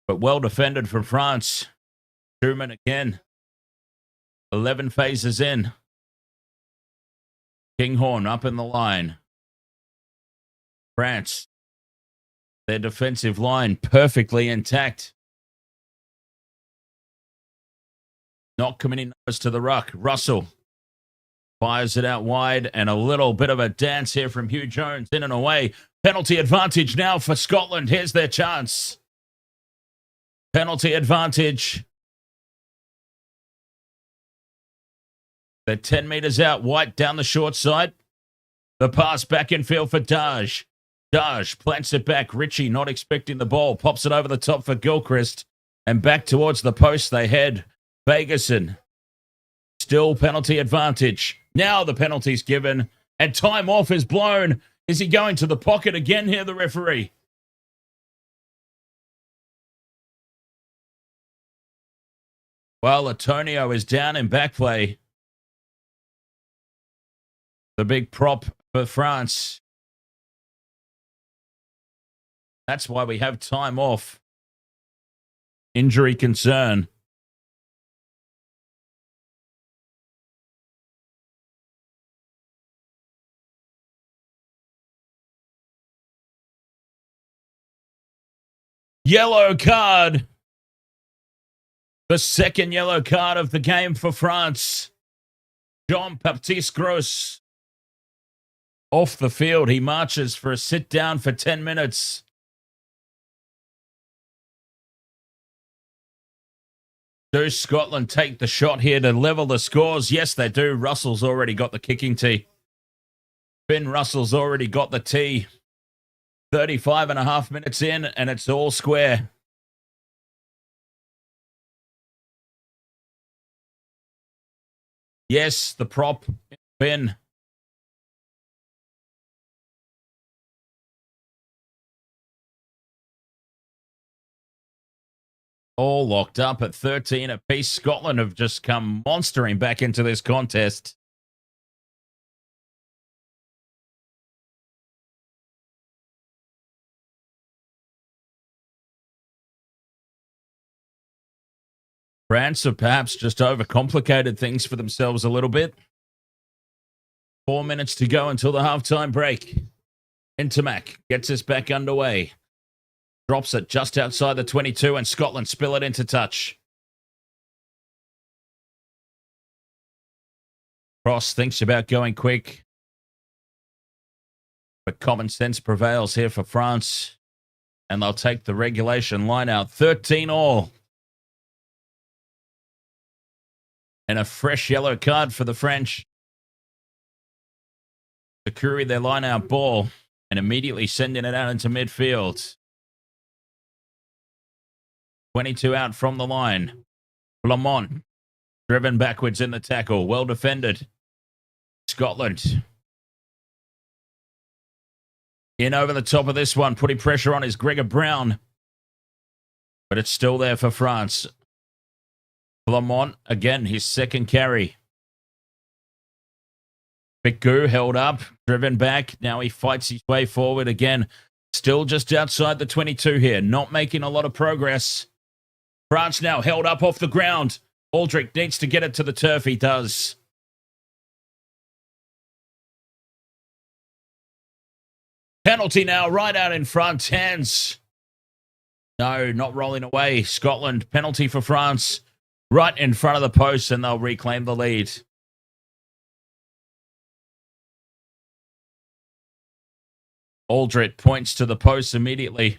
But well defended from France. Schumann again. 11 phases in. Kinghorn up in the line. France. Their defensive line perfectly intact. Not committing numbers to the ruck. Russell fires it out wide, and a little bit of a dance here from Hugh Jones in and away. Penalty advantage now for Scotland. Here's their chance. Penalty advantage. They're 10 metres out. White down the short side. The pass back in field for Daj. Daj plants it back. Ritchie not expecting the ball. Pops it over the top for Gilchrist. And back towards the post they head. Fagerson. Still penalty advantage. Now the penalty's given. And time off is blown. Is he going to the pocket again here, the referee? Well, Antonio is down in back play. The big prop for France. That's why we have time off. Injury concern. Yellow card. The second yellow card of the game for France. Jean-Baptiste Gros. Off the field, he marches for a sit down for 10 minutes. Do Scotland take the shot here to level the scores? Yes, they do. Russell's already got the kicking tee. Finn Russell's already got the tee. 35 and a half minutes in, and it's all square. Yes, the prop, Finn. All locked up at 13 apiece. Scotland have just come monstering back into this contest. France have perhaps just overcomplicated things for themselves a little bit. 4 minutes to go until the halftime break. Intermac gets us back underway. Drops it just outside the 22, and Scotland spill it into touch. Cross thinks about going quick. But common sense prevails here for France. And they'll take the regulation line out. 13 all. And a fresh yellow card for the French. Securing their line-out ball and immediately sending it out into midfield. 22 out from the line. Blamont driven backwards in the tackle. Well defended. Scotland in over the top of this one. Putting pressure on is Gregor Brown. But it's still there for France. Blamont, again, his second carry. Bigu held up, driven back. Now he fights his way forward again. Still just outside the 22 here. Not making a lot of progress. France now held up off the ground. Aldrich needs to get it to the turf. He does. Penalty now, right out in front. Hands. No, not rolling away. Scotland, penalty for France. Right in front of the post, and they'll reclaim the lead. Aldrich points to the post immediately.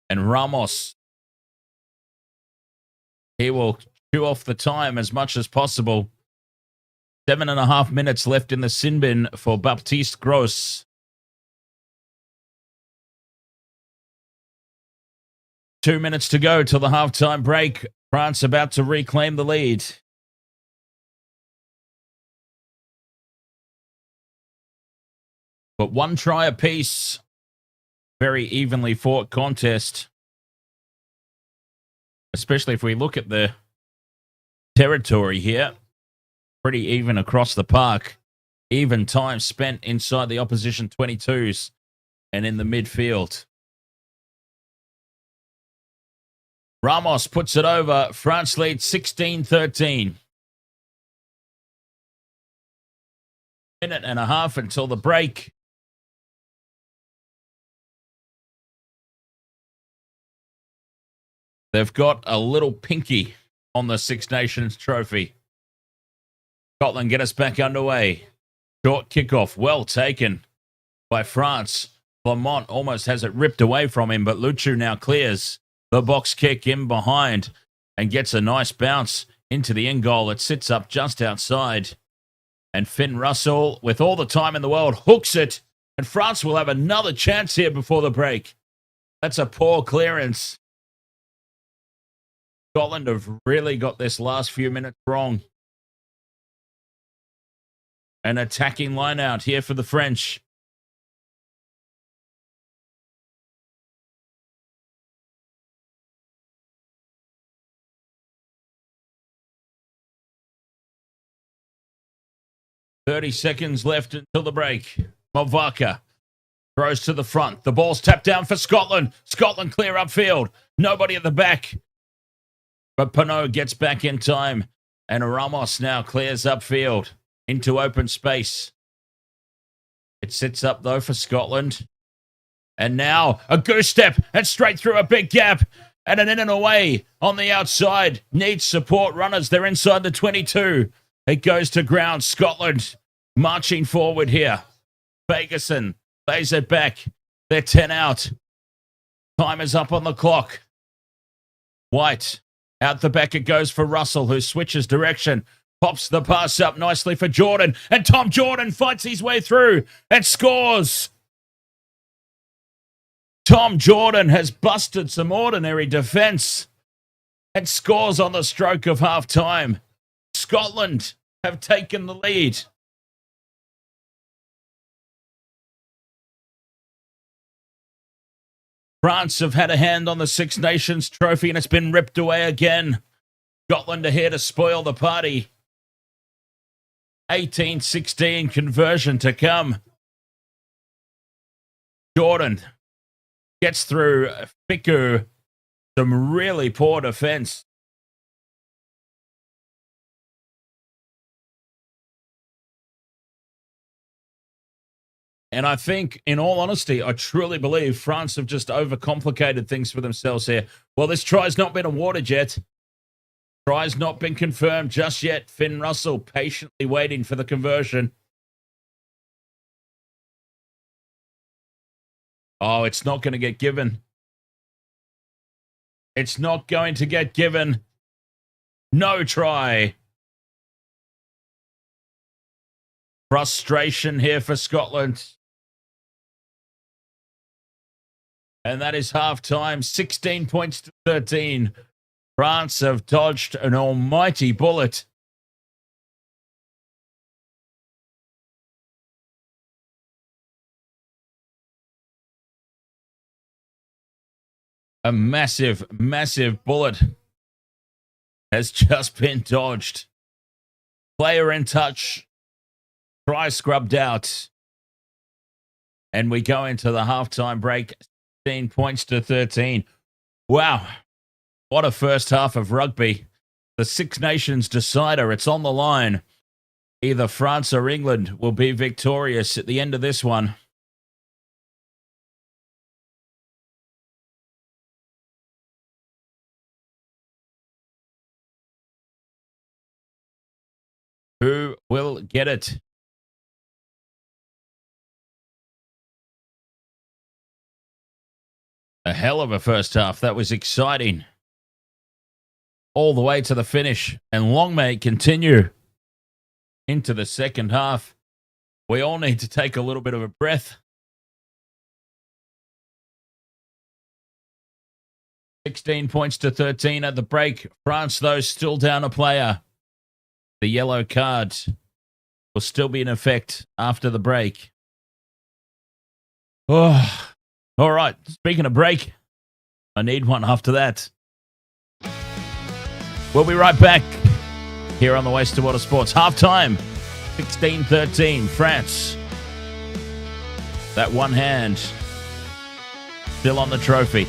And Ramos, he will chew off the time as much as possible. 7.5 minutes left in the sin bin for Baptiste Gros. 2 minutes to go till the halftime break. France about to reclaim the lead. But one try apiece. Very evenly fought contest. Especially if we look at the territory here. Pretty even across the park. Even time spent inside the opposition 22s and in the midfield. Ramos puts it over. France leads 16-13. Minute and a half until the break. They've got a little pinky on the Six Nations trophy. Scotland get us back underway. Short kickoff, well taken by France. Clement almost has it ripped away from him, but Luchu now clears the box kick in behind and gets a nice bounce into the end goal. It sits up just outside. And Finn Russell, with all the time in the world, hooks it. And France will have another chance here before the break. That's a poor clearance. Scotland have really got this last few minutes wrong. An attacking line out here for the French. .30 seconds left until the break. Movaka throws to the front. The ball's tapped down for Scotland. Scotland clear upfield. Nobody at the back. But Pinot gets back in time. And Ramos now clears upfield into open space. It sits up, though, for Scotland. And now a goose step and straight through a big gap. And an in and away on the outside. Needs support runners. They're inside the 22. It goes to ground. Scotland marching forward here. Ferguson lays it back. They're 10 out. Time is up on the clock. White. Out the back it goes for Russell, who switches direction. Pops the pass up nicely for Jordan. And Tom Jordan fights his way through and scores. Tom Jordan has busted some ordinary defence and scores on the stroke of half-time. Scotland have taken the lead. France have had a hand on the Six Nations trophy and it's been ripped away again. Scotland are here to spoil the party. 18-16 conversion to come. Jordan gets through Fiku. Some really poor defence. And I think, in all honesty, I truly believe France have just overcomplicated things for themselves here. Well, this try's not been awarded yet. Try's not been confirmed just yet. Finn Russell patiently waiting for the conversion. Oh, it's not going to get given. It's not going to get given. No try. Frustration here for Scotland. And that is half-time, 16 points to 13. France have dodged an almighty bullet. A massive, massive bullet has just been dodged. Player in touch. Try scrubbed out. And we go into the halftime break. 16 points to 13. Wow. What a first half of rugby. The Six Nations decider. It's on the line. Either France or England will be victorious at the end of this one. Who will get it? A hell of a first half. That was exciting. All the way to the finish. And long may it continue into the second half. We all need to take a little bit of a breath. 16 points to 13 at the break. France, though, still down a player. The yellow card will still be in effect after the break. Oh, all right. Speaking of break, I need one after that. We'll be right back here on the Waste of Water Sports. Halftime, 16-13, France. That one hand still on the trophy.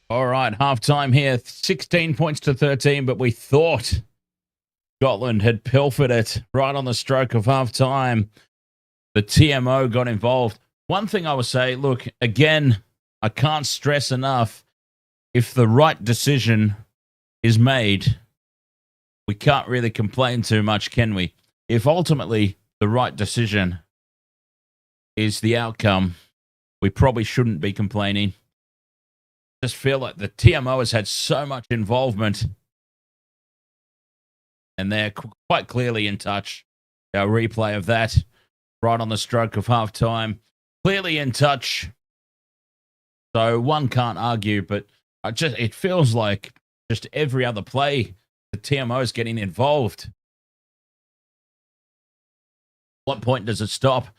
All right, halftime here, 16 points to 13, but we thought Scotland had pilfered it right on the stroke of halftime. The TMO got involved. One thing I would say, look, again, I can't stress enough, if the right decision is made, we can't really complain too much, can we? If ultimately the right decision is the outcome, we probably shouldn't be complaining. Just feel like the TMO has had so much involvement and they're quite clearly in touch. Our replay of that right on the stroke of halftime, clearly in touch. So one can't argue, but it feels like just every other play, the TMO is getting involved. What point does it stop?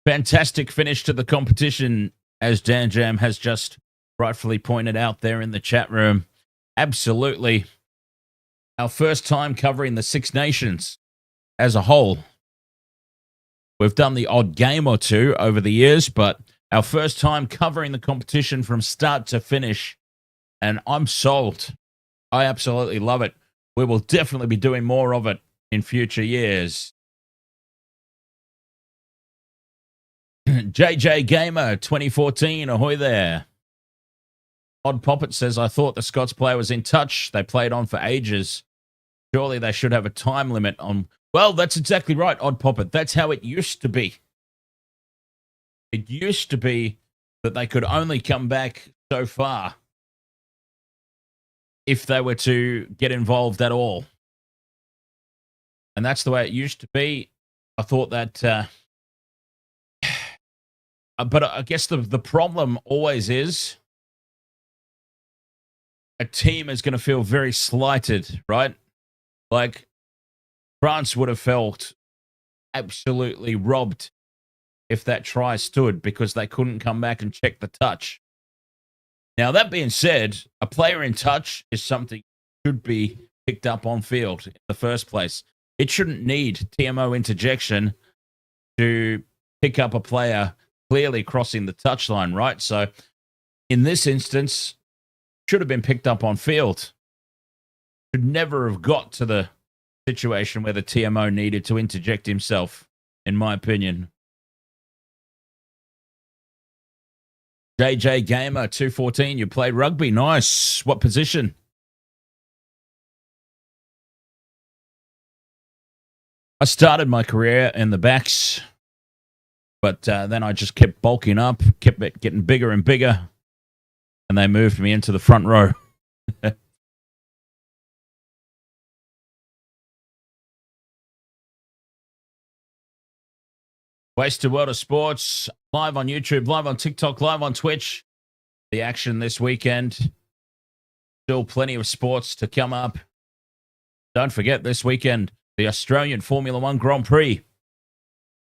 Fantastic finish to the competition, as Dan Jam has just rightfully pointed out there in the chat room. Absolutely. our first time covering the Six Nations as a whole. We've done the odd game or two over the years, but our first time covering the competition from start to finish. And I'm sold. I absolutely love it. We will definitely be doing more of it in future years. JJ Gamer 2014, ahoy there. Odd Poppet says, I thought the Scots player was in touch. They played on for ages. Surely they should have a time limit on. Well, that's exactly right, Odd Poppet. That's how it used to be. It used to be that they could only come back so far if they were to get involved at all. And that's the way it used to be. I thought that... but I guess the problem always is a team is going to feel very slighted, right? Like, France would have felt absolutely robbed if that try stood because they couldn't come back and check the touch. Now, that being said, a player in touch is something that should be picked up on field in the first place. It shouldn't need TMO interjection to pick up a player clearly crossing the touchline, right? So, in this instance, should have been picked up on field. Should never have got to the situation where the TMO needed to interject himself, in my opinion. JJ Gamer 214, you played rugby. Nice. What position? I started my career in the backs, but then I just kept bulking up, kept getting bigger and bigger, and they moved me into the front row. Wasted World of Sports, live on YouTube, live on TikTok, live on Twitch. The action this weekend. Still plenty of sports to come up. Don't forget this weekend, the Australian Formula One Grand Prix.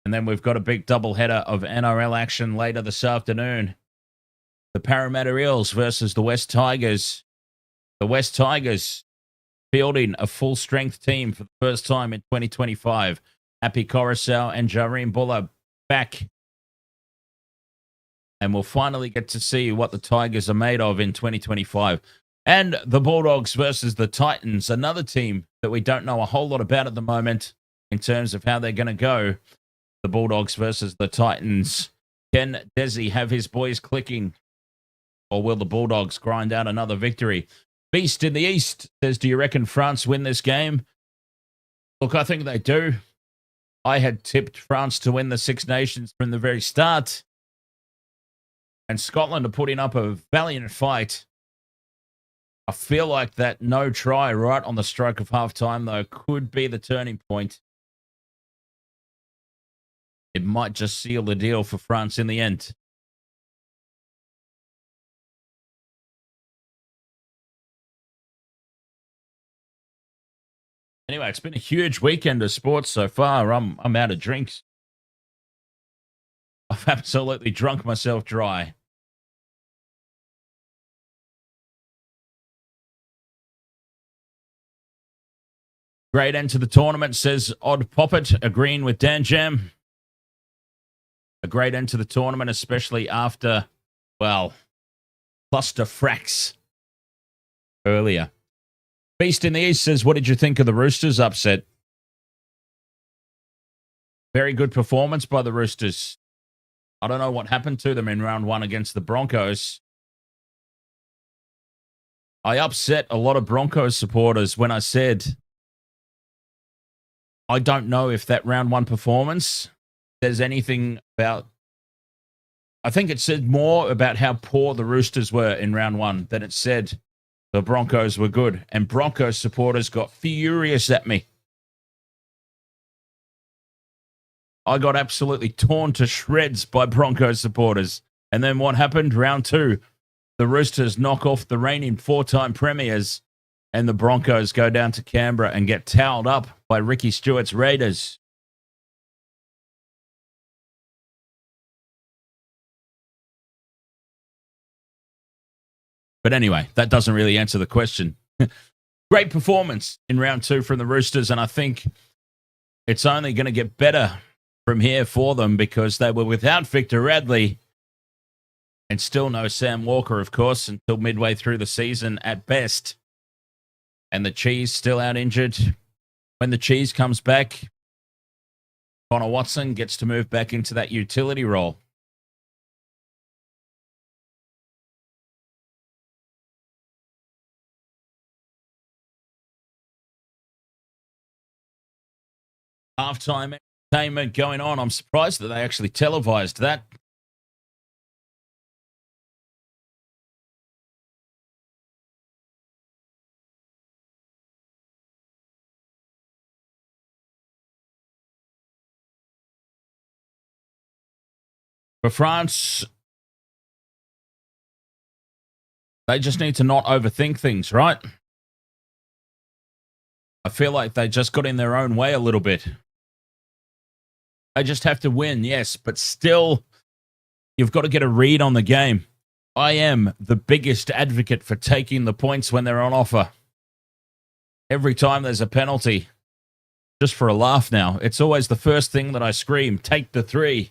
And then we've got a big doubleheader of NRL action later this afternoon. The Parramatta Eels versus the West Tigers. The West Tigers fielding a full-strength team for the first time in 2025. Happy Coruscant and Jareen Buller back. And we'll finally get to see what the Tigers are made of in 2025. And the Bulldogs versus the Titans, another team that we don't know a whole lot about at the moment in terms of how they're going to go. The Bulldogs versus the Titans. Can Desi have his boys clicking? Or will the Bulldogs grind out another victory? Beast in the East says, do you reckon France win this game? Look, I think they do. I had tipped France to win the Six Nations from the very start. And Scotland are putting up a valiant fight. I feel like that no try right on the stroke of halftime, though, could be the turning point. It might just seal the deal for France in the end. Anyway, it's been a huge weekend of sports so far. I'm out of drinks. I've absolutely drunk myself dry. Great end to the tournament, says Odd Poppet, agreeing with Dan Jam. A great end to the tournament, especially after, well, cluster fracks earlier. Beast in the East says, what did you think of the Roosters upset? Very good performance by the Roosters. I don't know what happened to them in round one against the Broncos. I upset a lot of Broncos supporters when I said I don't know if that round one performance says anything about... I think it said more about how poor the Roosters were in round one than it said the Broncos were good. And Broncos supporters got furious at me. I got absolutely torn to shreds by Broncos supporters. And then what happened? Round two, the Roosters knock off the reigning four-time premiers, and the Broncos go down to Canberra and get towelled up by Ricky Stewart's Raiders. But anyway, that doesn't really answer the question. Great performance in round 2 from the Roosters, and I think it's only going to get better from here for them because they were without Victor Radley and still no Sam Walker, of course, until midway through the season at best. And the Cheese still out injured. When the Cheese comes back, Connor Watson gets to move back into that utility role. Halftime entertainment going on. I'm surprised that they actually televised that. For France, they just need to not overthink things, right? I feel like they just got in their own way a little bit. They just have to win, yes, but still, you've got to get a read on the game. I am the biggest advocate for taking the points when they're on offer. Every time there's a penalty, just for a laugh now, it's always the first thing that I scream, take the 3.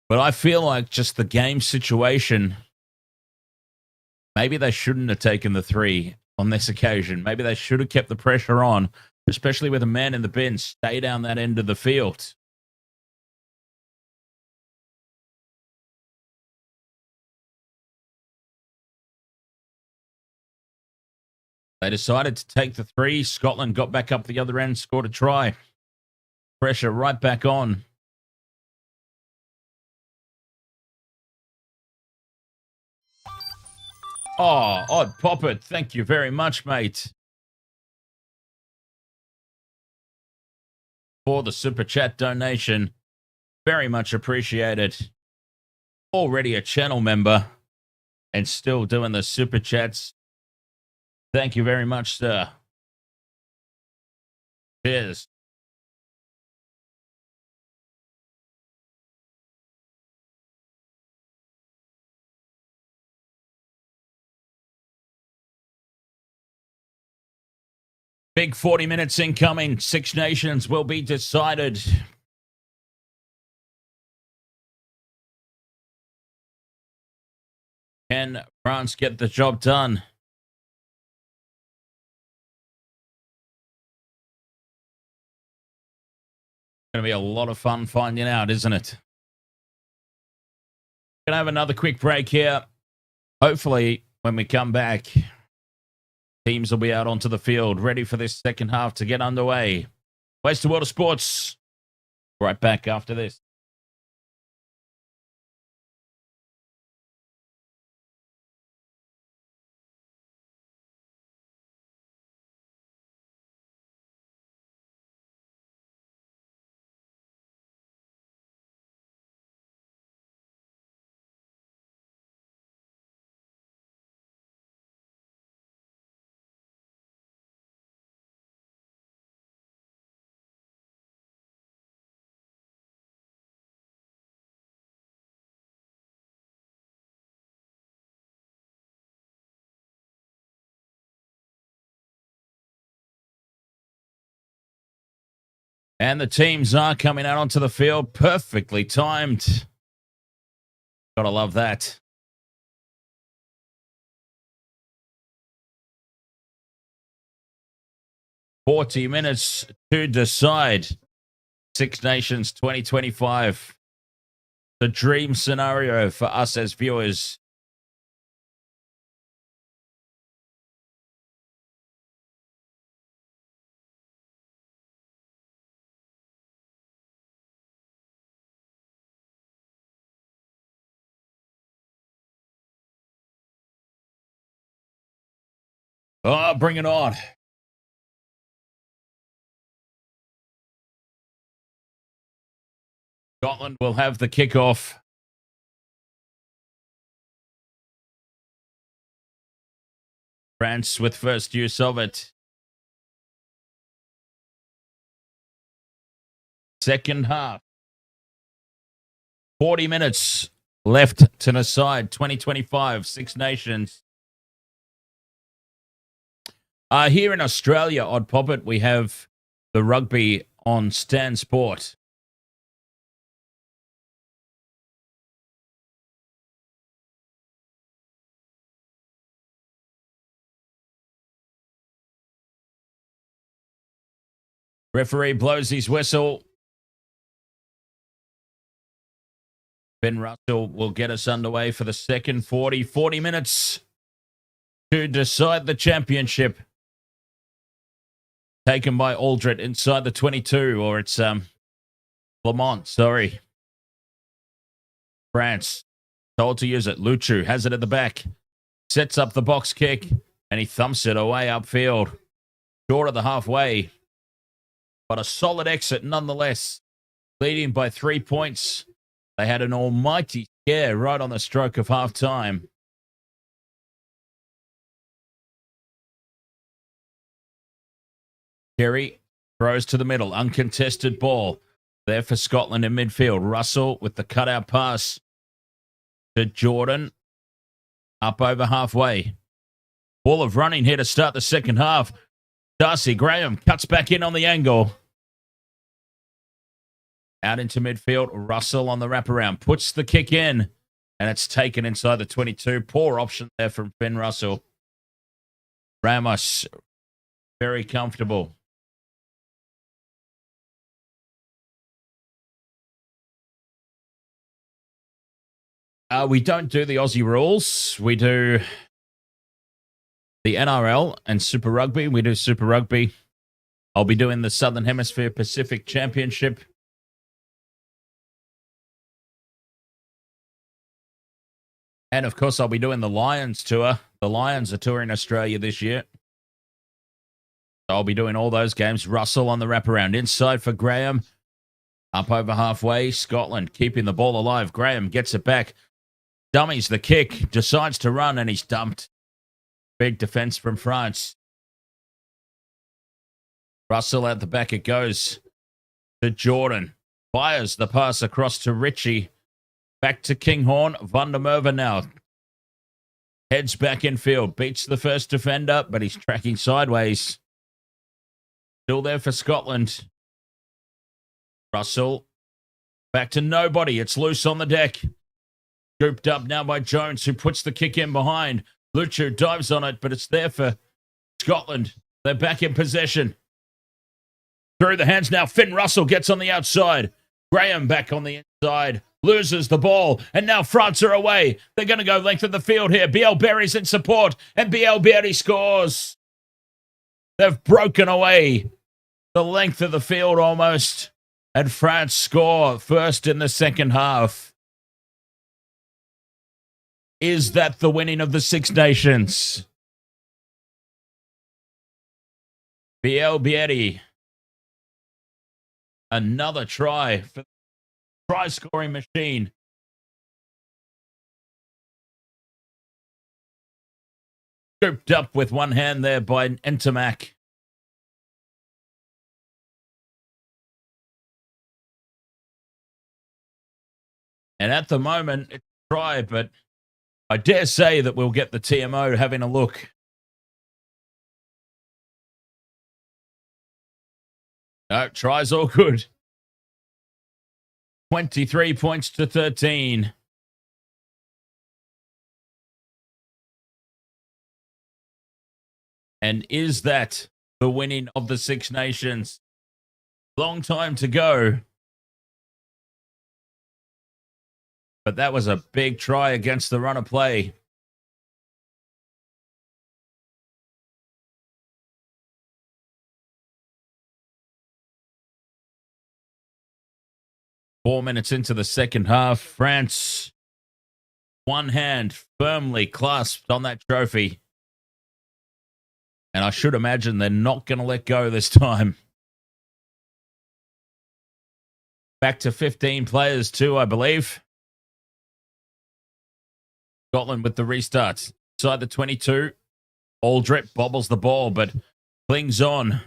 But I feel like just the game situation, maybe they shouldn't have taken the 3 on this occasion. Maybe they should have kept the pressure on, especially with a man in the bin. Stay down that end of the field. They decided to take the 3. Scotland got back up the other end, scored a try. Pressure right back on. Oh, Odd Poppet, thank you very much, mate, for the Super Chat donation. Very much appreciated. Already a channel member and still doing the Super Chats. Thank you very much, sir. Cheers. Big 40 minutes incoming. 6 Nations will be decided. Can France get the job done? Going to be a lot of fun finding out, isn't it? Going to have another quick break here. Hopefully, when we come back, teams will be out onto the field, ready for this second half to get underway. Waste the World of Sports. Right back after this. And the teams are coming out onto the field. Perfectly timed. Gotta love that. "40 minutes to decide. 6 Nations 2025. The dream scenario for us as viewers. Oh, bring it on. Scotland will have the kickoff. France with first use of it. Second half. 40 minutes left to decide. 2025, 6 Nations. Here in Australia, Odd Poppet, we have the rugby on Stan Sport. Referee blows his whistle. Ben Russell will get us underway for the second 40 minutes to decide the championship. Taken by Aldred inside the 22, or it's Lamont, sorry. France told to use it. Luchu has it at the back. Sets up the box kick, and he thumps it away upfield. Short of the halfway, but a solid exit nonetheless. Leading by 3 points. They had an almighty scare right on the stroke of half-time. Kerry throws to the middle. Uncontested ball. There for Scotland in midfield. Russell with the cutout pass to Jordan. Up over halfway. Ball of running here to start the second half. Darcy Graham cuts back in on the angle. Out into midfield. Russell on the wraparound. Puts the kick in. And it's taken inside the 22. Poor option there from Ben Russell. Ramos very comfortable. We don't do the Aussie rules. We do the NRL and Super Rugby. We do Super Rugby. I'll be doing the Southern Hemisphere Pacific Championship. And, of course, I'll be doing the Lions tour. The Lions are touring Australia this year. So I'll be doing all those games. Russell on the wraparound. Inside for Graham. Up over halfway. Scotland keeping the ball alive. Graham gets it back. Dummies the kick. Decides to run, and he's dumped. Big defense from France. Russell at the back it goes to Jordan. Fires the pass across to Ritchie. Back to Kinghorn. Van der Merwe now. Heads back in field. Beats the first defender, but he's tracking sideways. Still there for Scotland. Russell. Back to nobody. It's loose on the deck. Scooped up now by Jones, who puts the kick in behind. Luchu dives on it, but it's there for Scotland. They're back in possession. Through the hands now. Finn Russell gets on the outside. Graham back on the inside. Loses the ball. And now France are away. They're going to go length of the field here. BL Berry's in support. And BL Berry scores. They've broken away the length of the field almost. And France score first in the second half. Is that the winning of the Six Nations? BL Berry. Another try for the try-scoring machine. Scooped up with one hand there by Entomac. And at the moment, it's a try, but I dare say that we'll get the TMO having a look. No, tries all good. 23 points to 13. And is that the winning of the Six Nations? Long time to go. But that was a big try against the run of play. Four minutes into the second half, France, one hand firmly clasped on that trophy. And I should imagine they're not going to let go this time. Back to 15 players too, I believe. Scotland with the restarts. Inside the 22. Aldrich bobbles the ball, but clings on.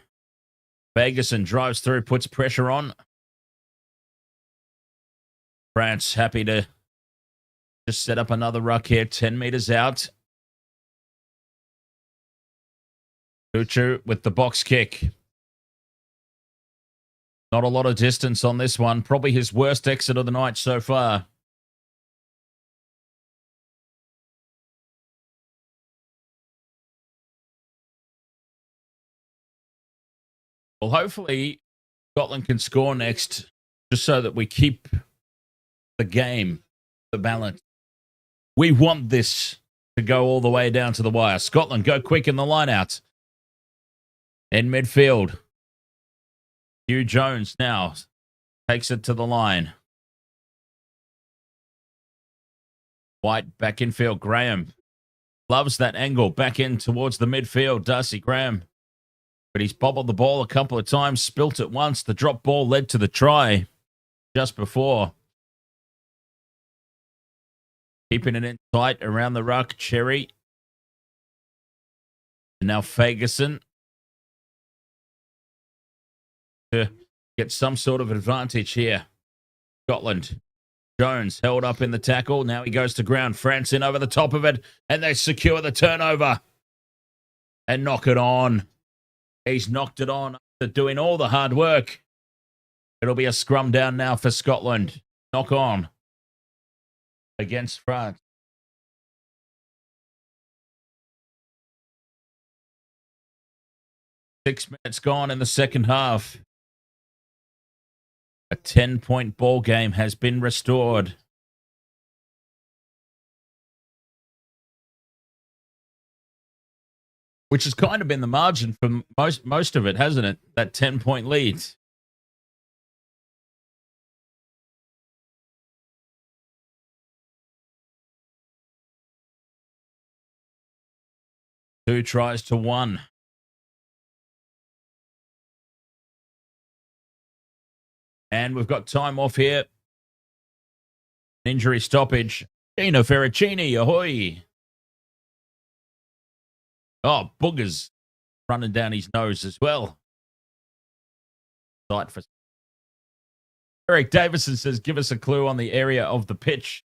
Ferguson drives through, puts pressure on. France happy to just set up another ruck here, 10 meters out. Luchu with the box kick. Not a lot of distance on this one. Probably his worst exit of the night so far. Well, hopefully Scotland can score next, just so that we keep the game, the balance. We want this to go all the way down to the wire. Scotland go quick in the line-out. In midfield, Hugh Jones now takes it to the line. White back in field. Graham loves that angle. Back in towards the midfield. Darcy Graham. But he's bobbled the ball a couple of times. Spilt it once. The drop ball led to the try just before. Keeping it in tight around the ruck. Cherry. And now Ferguson. To get some sort of advantage here. Scotland. Jones held up in the tackle. Now he goes to ground. France in over the top of it. And they secure the turnover. And knock it on. He's knocked it on after doing all the hard work. It'll be a scrum down now for Scotland. Knock on. Against France. Six minutes gone in the second half. A 10-point ball game has been restored. Which has kind of been the margin for most of it, hasn't it? That 10-point lead. Two tries to one. And we've got time off here. Injury stoppage. Gino Ferricini, ahoy. Oh, boogers running down his nose as well. Sight for Eric Davison says, give us a clue on the area of the pitch.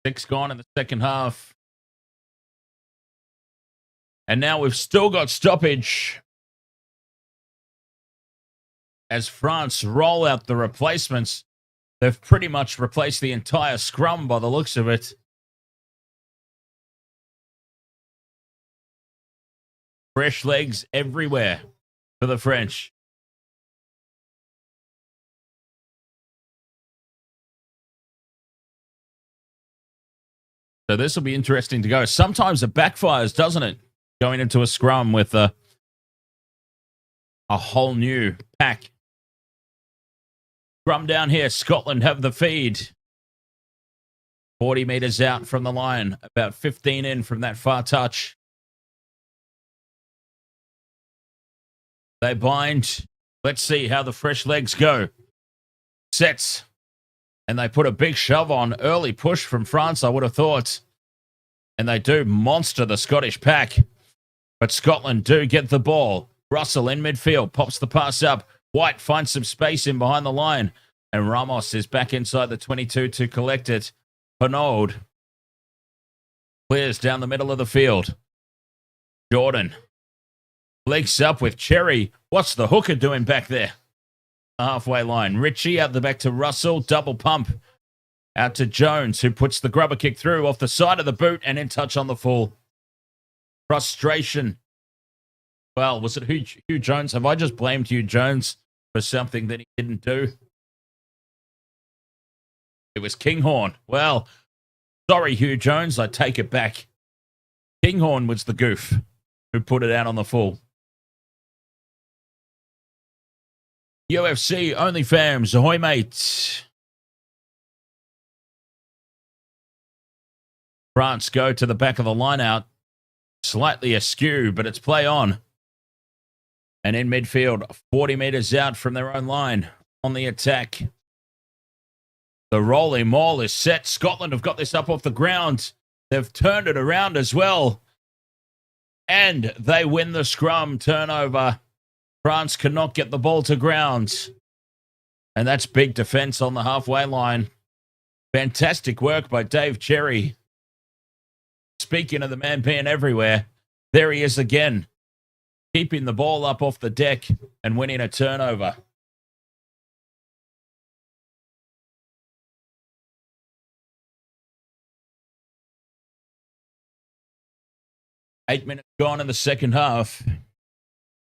Six gone in the second half. And now we've still got stoppage as France roll out the replacements. They've pretty much replaced the entire scrum by the looks of it. Fresh legs everywhere for the French. So this will be interesting to go. Sometimes it backfires, doesn't it? Going into a scrum with a whole new pack. Scrum down here. Scotland have the feed. 40 meters out from the line. About 15 in from that far touch. They bind. Let's see how the fresh legs go. Sets. And they put a big shove on. Early push from France, I would have thought. And they do monster the Scottish pack. But Scotland do get the ball. Russell in midfield. Pops the pass up. White finds some space in behind the line. And Ramos is back inside the 22 to collect it. Pinaud clears down the middle of the field. Jordan links up with Cherry. What's the hooker doing back there? Halfway line. Ritchie out the back to Russell. Double pump. Out to Jones, who puts the grubber kick through off the side of the boot and in touch on the full. Frustration. Well, was it Hugh Jones? Have I just blamed Hugh Jones for something that he didn't do? It was Kinghorn. Well, sorry, Hugh Jones. I take it back. Kinghorn was the goof who put it out on the full. UFC OnlyFans. Ahoy, mates. France go to the back of the line out. Slightly askew, but it's play on. And in midfield, 40 meters out from their own line on the attack. The rolling maul is set. Scotland have got this up off the ground. They've turned it around as well. And they win the scrum. Turnover. France cannot get the ball to ground. And that's big defense on the halfway line. Fantastic work by Dave Cherry. Speaking of the man being everywhere, there he is again, keeping the ball up off the deck and winning a turnover. Eight minutes gone in the second half.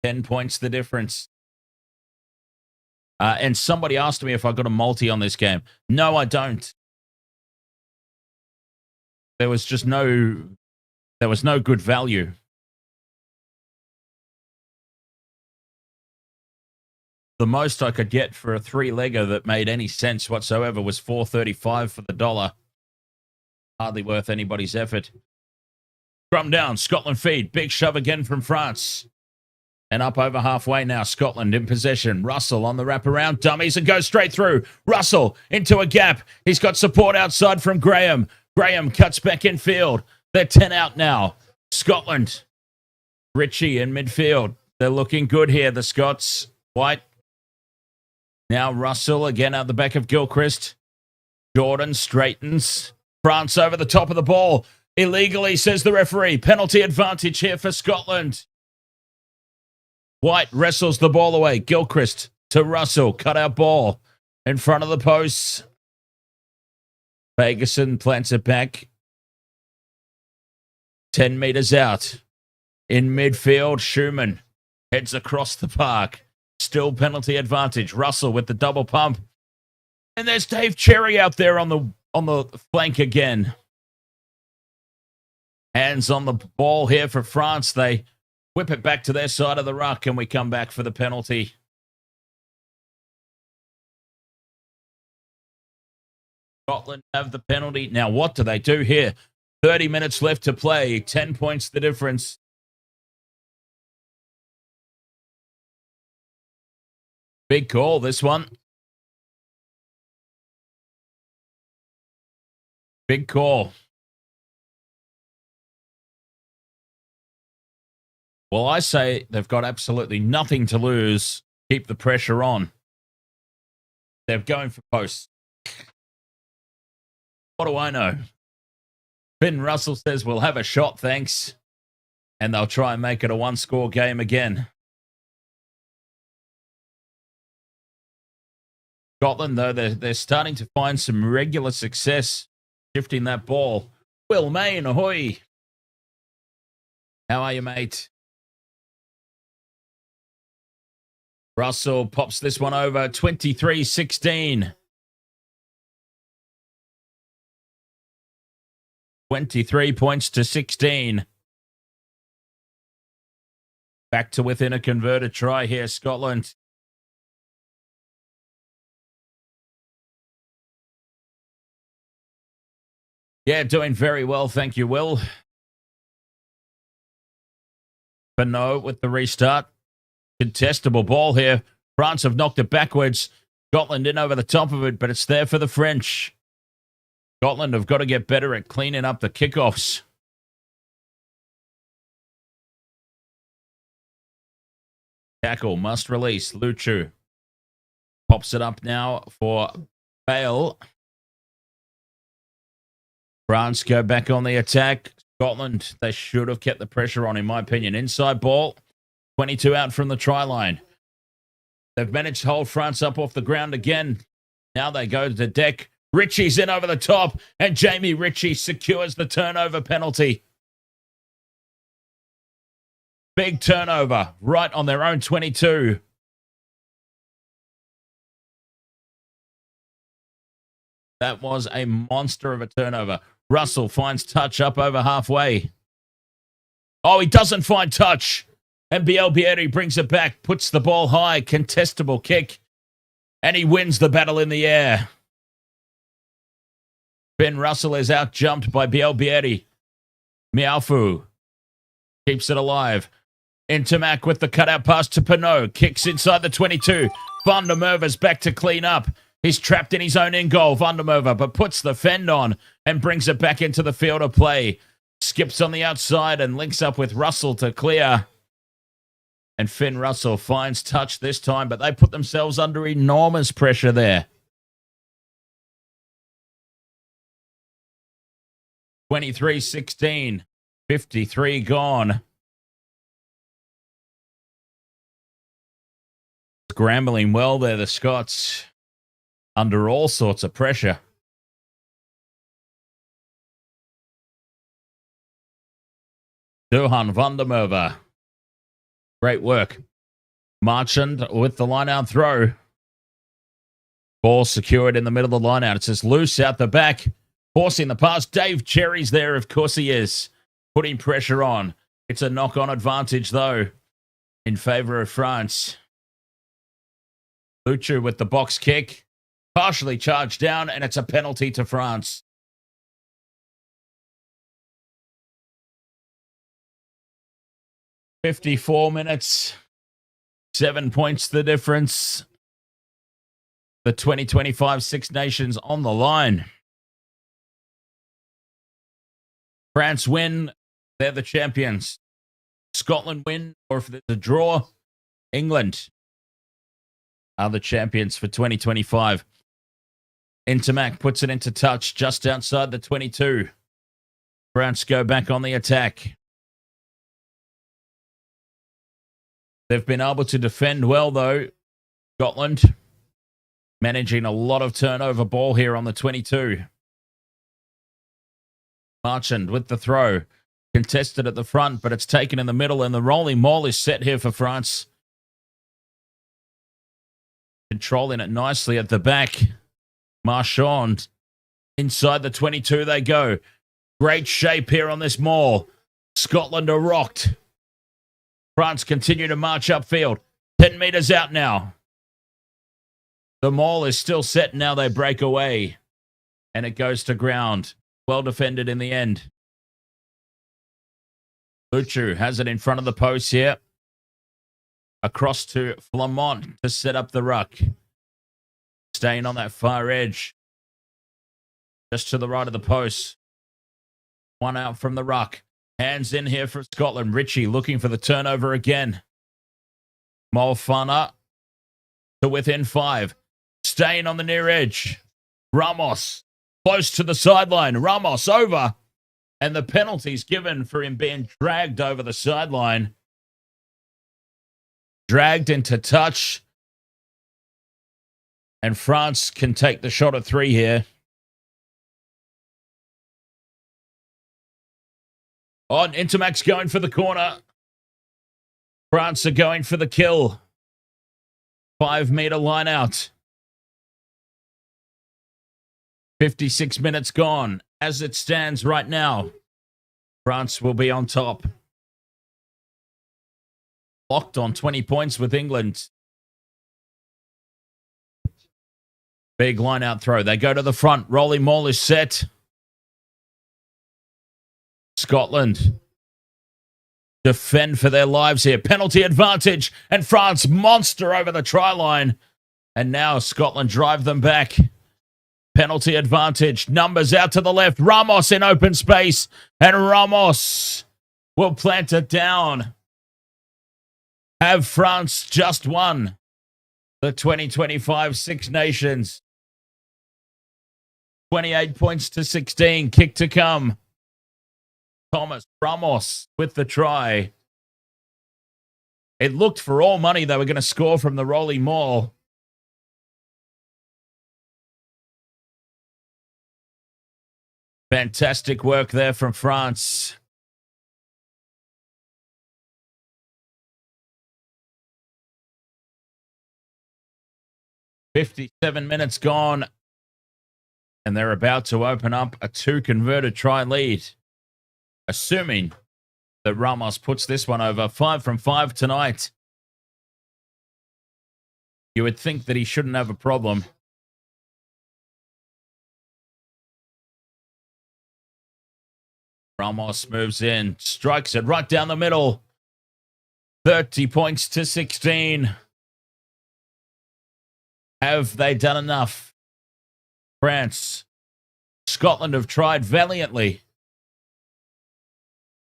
10 points the difference. And somebody asked me if I got a multi on this game. No, I don't. There was no good value. The most I could get for a three-legger that made any sense whatsoever was $4.35 for the dollar. Hardly worth anybody's effort. Scrum down, Scotland feed. Big shove again from France. And up over halfway now, Scotland in possession. Russell on the wraparound, dummies and goes straight through. Russell into a gap. He's got support outside from Graham. Graham cuts back in field. They're 10 out now. Scotland. Ritchie in midfield. They're looking good here, the Scots. White. Now Russell again out the back of Gilchrist. Jordan straightens. France over the top of the ball. Illegally, says the referee. Penalty advantage here for Scotland. White wrestles the ball away. Gilchrist to Russell. Cut out ball in front of the posts. Fagerson plants it back. 10 meters out. In midfield, Schumann heads across the park. Still penalty advantage. Russell with the double pump. And there's Dave Cherry out there on the flank again. Hands on the ball here for France. They whip it back to their side of the ruck, and we come back for the penalty. Scotland have the penalty. Now, what do they do here? 30 minutes left to play. 10 points the difference. Big call, this one. Big call. Well, I say they've got absolutely nothing to lose. Keep the pressure on. They're going for posts. What do I know? Finn Russell says we'll have a shot, thanks. And they'll try and make it a one-score game again. Scotland, though, they're starting to find some regular success shifting that ball. Will Main, ahoy. How are you, mate? Russell pops this one over, 23-16. 23 points to 16. Back to within a converted try here, Scotland. Yeah, doing very well, thank you, Will. Benoit with the restart. Contestable ball here. France have knocked it backwards. Scotland in over the top of it, but it's there for the French. Scotland have got to get better at cleaning up the kickoffs. Tackle must release. Luchu pops it up now for Bale. France go back on the attack. Scotland, they should have kept the pressure on, in my opinion. Inside ball. 22 out from the try line. They've managed to hold France up off the ground again. Now they go to the deck. Ritchie's in over the top, and Jamie Ritchie secures the turnover penalty. Big turnover right on their own 22. That was a monster of a turnover. Russell finds touch up over halfway. Oh, he doesn't find touch. And Bielbieri brings it back, puts the ball high, contestable kick, and he wins the battle in the air. Ben Russell is out-jumped by Bielbieri. Miafu keeps it alive. Intermac with the cutout pass to Pinot. Kicks inside the 22. Van der Merwe's back to clean up. He's trapped in his own in goal, Van der Merwe, but puts the fend on and brings it back into the field of play. skips on the outside and links up with Russell to clear. And Finn Russell finds touch this time, but they put themselves under enormous pressure there. 23-16, 53 gone. Scrambling well there, the Scots, under all sorts of pressure. Duhan van der Merwe. Great work. Marchand with the line-out throw. Ball secured in the middle of the line-out. It's just loose out the back. Forcing the pass. Dave Cherry's there, of course he is. Putting pressure on. It's a knock-on advantage, though, in favour of France. Luchu with the box kick. Partially charged down, and it's a penalty to France. "54 minutes. 7 points the difference. The 2025 Six Nations on the line. France win. They're the champions. Scotland win, or if there's a draw, England are the champions for 2025. Intermac puts it into touch just outside the 22. France go back on the attack. They've been able to defend well, though. Scotland managing a lot of turnover ball here on the 22. Marchand with the throw. Contested at the front, but it's taken in the middle, and the rolling maul is set here for France. Controlling it nicely at the back. Marchand. Inside the 22 they go. Great shape here on this maul. Scotland are rocked. France continue to march upfield. 10 metres out now. The maul is still set. Now they break away. And it goes to ground. Well defended in the end. Luchu has it in front of the post here. Across to Flamont to set up the ruck. Staying on that far edge. Just to the right of the post. One out from the ruck. Hands in here for Scotland. Ritchie looking for the turnover again. Molfana to within 5. Staying on the near edge. Ramos close to the sideline. Ramos over. And the penalty's given for him being dragged over the sideline. Dragged into touch. And France can take the shot at 3 here. Oh, Intermac's going for the corner. France are going for the kill. 5-meter line out. 56 minutes gone. As it stands right now, France will be on top. Locked on 20 points with England. Big line out throw. They go to the front. Rolling maul is set. Scotland defend for their lives here. Penalty advantage. And France monster over the try line. And now Scotland drive them back. Penalty advantage. Numbers out to the left. Ramos in open space. And Ramos will plant it down. Have France just won the 2025 Six Nations. 28 points to 16. Kick to come. Thomas Ramos with the try. It looked for all money they were going to score from the rolling maul. Fantastic work there from France. "57 minutes gone. And they're about to open up a 2-converted try lead. Assuming that Ramos puts this one over. 5 from 5 tonight. You would think that he shouldn't have a problem. Ramos moves in. Strikes it right down the middle. 30 points to 16. Have they done enough? France. Scotland have tried valiantly.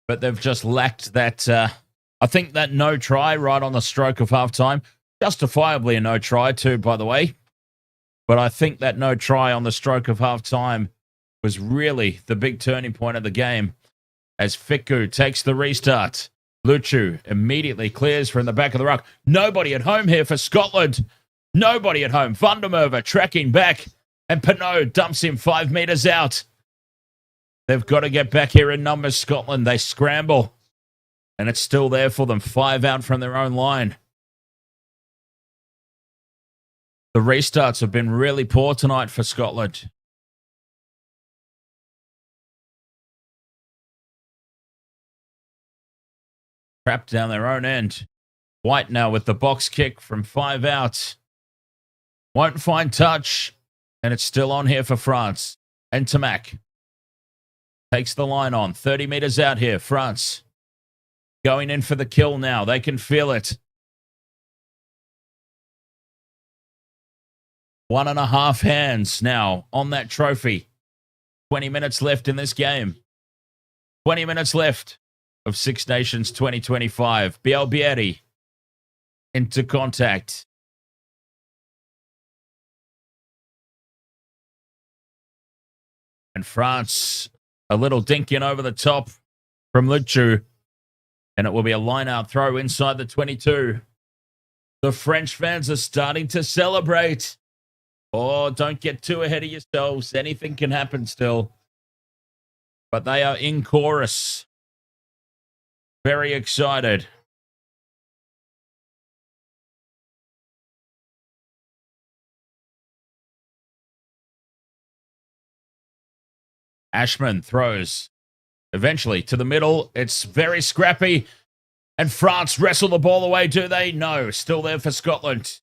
but they've just lacked that. I think that no try right on the stroke of halftime, justifiably a no try too, by the way. But I think that no try on the stroke of halftime was really the big turning point of the game as Fiku takes the restart. Luchu immediately clears from the back of the ruck. Nobody at home here for Scotland. Nobody at home. Vandermerve tracking back, and Pinot dumps him 5 meters out. They've got to get back here in numbers, Scotland. They scramble, and it's still there for them. 5 out from their own line. The restarts have been really poor tonight for Scotland. Trapped down their own end. White now with the box kick from 5 out. Won't find touch, and it's still on here for France. And Tamac takes the line on. 30 meters out here, France. Going in for the kill now. They can feel it. 1.5 hands now on that trophy. 20 minutes left in this game. 20 minutes left of Six Nations 2025. Bielbieri into contact. And France, a little dinking over the top from Luchu. And it will be a line-out throw inside the 22. The French fans are starting to celebrate. Oh, don't get too ahead of yourselves. Anything can happen still. But they are in chorus. Very excited. Ashman throws eventually to the middle. It's very scrappy. And France wrestle the ball away, do they? No, still there for Scotland.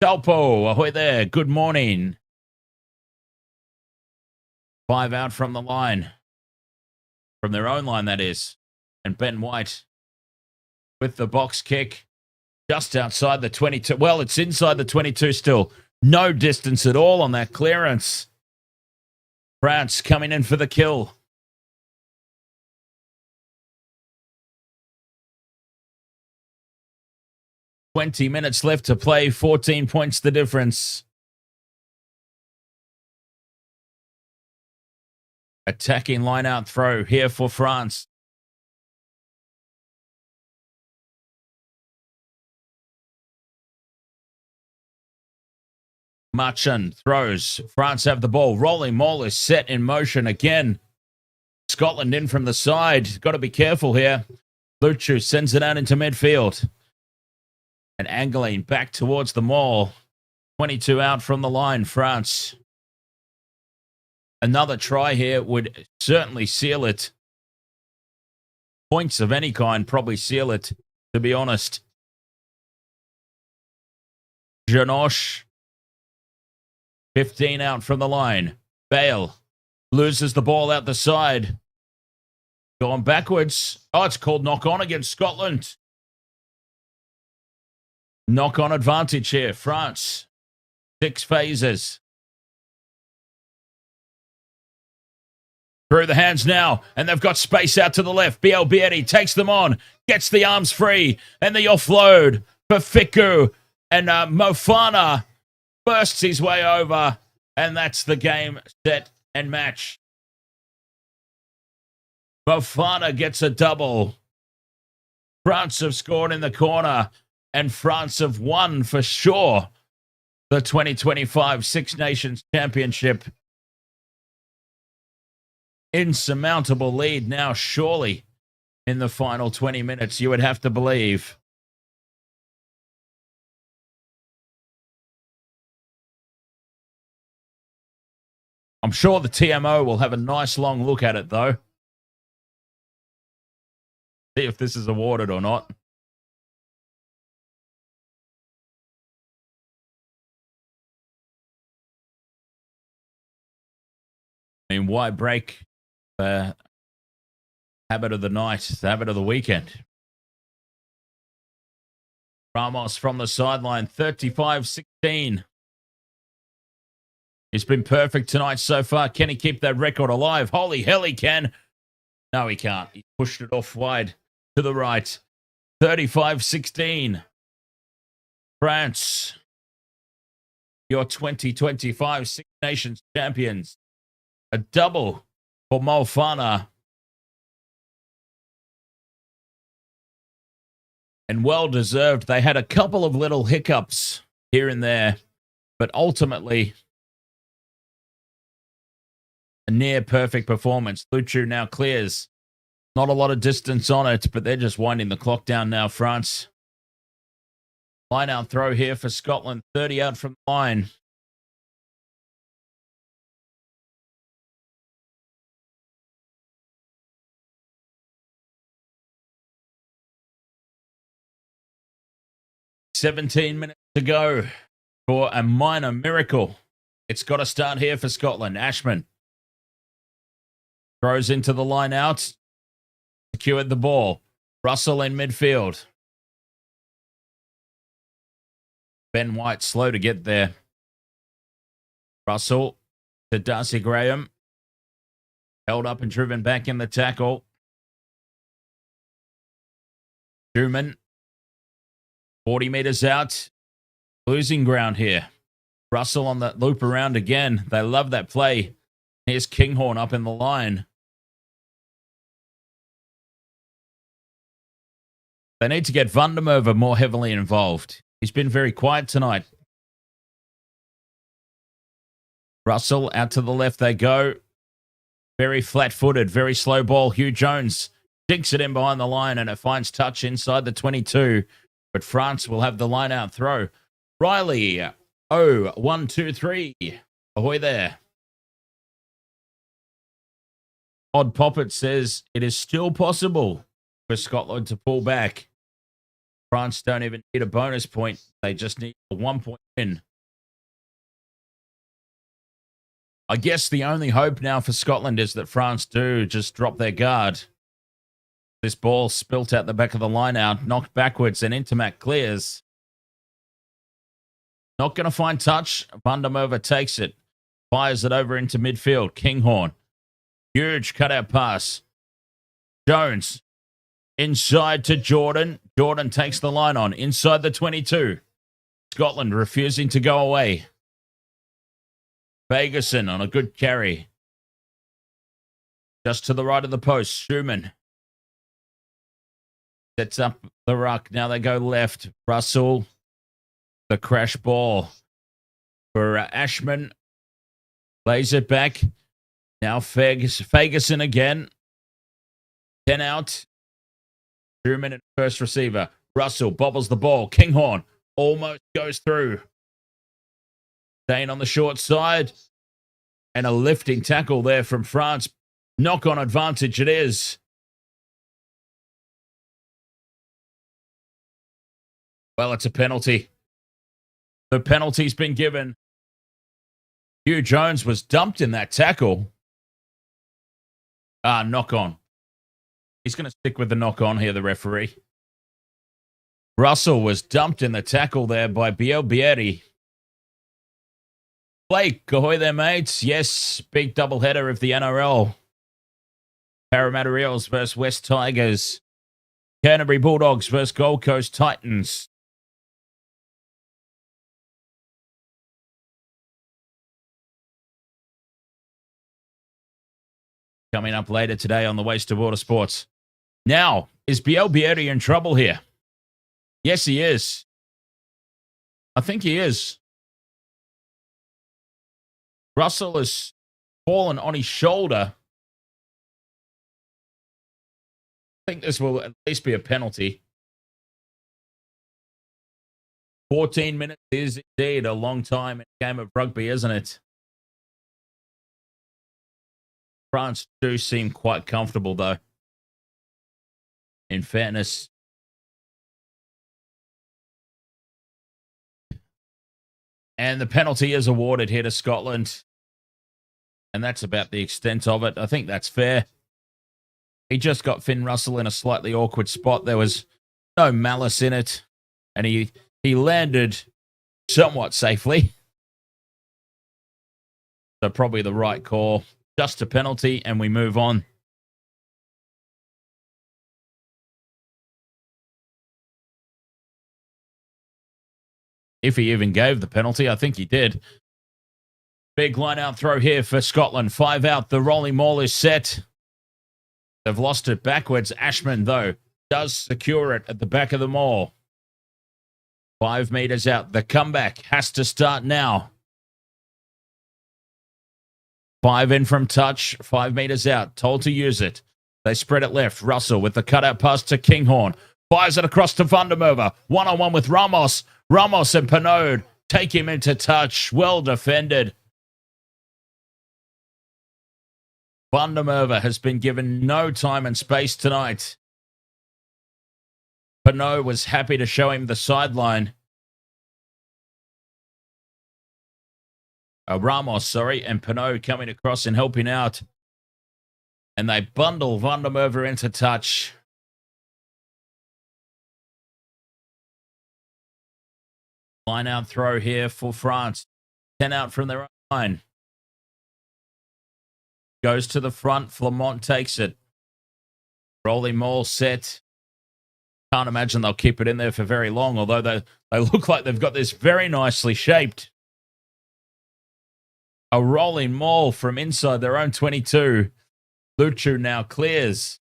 Talpo, ahoy there. Good morning. 5 out from the line. From their own line, that is. And Ben White with the box kick just outside the 22. Well, it's inside the 22 still. No distance at all on that clearance. France coming in for the kill. "20 minutes left to play. 14 points the difference. Attacking line-out throw here for France. Marchand throws. France have the ball. Rolling maul is set in motion again. Scotland in from the side. Got to be careful here. Luchu sends it out into midfield. And Angeline back towards the maul. 22 out from the line, France. Another try here would certainly seal it. Points of any kind probably seal it, to be honest. Janosch. 15 out from the line. Bale loses the ball out the side. Going backwards. Oh, it's called knock on against Scotland. Knock on advantage here. France. 6 phases. Through the hands now, and they've got space out to the left. Bielbieri takes them on, gets the arms free, and the offload for Fiku. And Mofana bursts his way over, and that's the game, set, and match. Mofana gets a double. France have scored in the corner, and France have won for sure the 2025 Six Nations Championship. Insurmountable lead now, surely, in the final 20 minutes, you would have to believe. I'm sure the TMO will have a nice long look at it, though. See if this is awarded or not. I mean, why break the habit of the night, the habit of the weekend? Ramos from the sideline, 35-16. He's been perfect tonight so far. Can he keep that record alive? Holy hell, he can. No, he can't. He pushed it off wide to the right. 35-16. France, your 2025 Six Nations champions. A double for Moefana. And well-deserved. They had a couple of little hiccups here and there, but ultimately a near-perfect performance. Luchu now clears. Not a lot of distance on it, but they're just winding the clock down now, France. Line-out throw here for Scotland. 30 out from the line. $17 minutes to go for a minor miracle. It's got to start here for Scotland. Ashman throws into the line out. Secured the ball. Russell in midfield. Ben White slow to get there. Russell to Darcy Graham. Held up and driven back in the tackle. Schumann. 40 meters out. Losing ground here. Russell on that loop around again. They love that play. Here's Kinghorn up in the line. They need to get Vandermerwe more heavily involved. He's been very quiet tonight. Russell out to the left they go. Very flat-footed, very slow ball. Hugh Jones digs it in behind the line and it finds touch inside the 22. But France will have the line-out throw. Riley, 1, 2, 3. Ahoy there. Odd Poppet says it is still possible for Scotland to pull back. France don't even need a bonus point. They just need a 1-point win. I guess the only hope now for Scotland is that France do just drop their guard. This ball spilt out the back of the line out, knocked backwards, and Intermac clears. Not going to find touch. Vandermerwe takes it. Fires it over into midfield. Kinghorn. Huge cutout pass. Jones. Inside to Jordan. Jordan takes the line on. Inside the 22. Scotland refusing to go away. Ferguson on a good carry. Just to the right of the post. Schumann. Sets up the ruck. Now they go left. Russell. The crash ball for Ashman. Lays it back. Now Ferguson again. 10 out. Schumann at first receiver. Russell bobbles the ball. Kinghorn almost goes through. Staying on the short side. And a lifting tackle there from France. Knock-on advantage it is. Well, it's a penalty. The penalty's been given. Hugh Jones was dumped in that tackle. Knock-on. He's going to stick with the knock-on here, the referee. Russell was dumped in the tackle there by Bielbieri. Blake, ahoy there, mates. Yes, big doubleheader of the NRL. Parramatta Eels versus West Tigers. Canterbury Bulldogs versus Gold Coast Titans. Coming up later today on the Waste of Water Sports. Now, is Bielbieri in trouble here? Yes, he is. I think he is. Russell has fallen on his shoulder. I think this will at least be a penalty. 14 minutes is indeed a long time in a game of rugby, isn't it? France do seem quite comfortable, though. In fairness. And the penalty is awarded here to Scotland. And that's about the extent of it. I think that's fair. He just got Finn Russell in a slightly awkward spot. There was no malice in it. And he landed somewhat safely. So probably the right call. Just a penalty, and we move on. If he even gave the penalty, I think he did. Big line-out throw here for Scotland. 5 out. The rolling maul is set. They've lost it backwards. Ashman, though, does secure it at the back of the maul. 5 meters out. The comeback has to start now. 5 in from touch. 5 meters out. Told to use it. They spread it left. Russell with the cutout pass to Kinghorn. Fires it across to Vandermerwe. One-on-one with Ramos. Ramos and Pinot take him into touch. Well defended. Vandermerwe has been given no time and space tonight. Pinot was happy to show him the sideline. Ramos, and Pinot coming across and helping out. And they bundle Vandermerwe into touch. Line out throw here for France. 10 out from their own line. Goes to the front. Flamont takes it. Rolling maul set. Can't imagine they'll keep it in there for very long, although they look like they've got this very nicely shaped. A rolling maul from inside their own 22. Luchu now clears.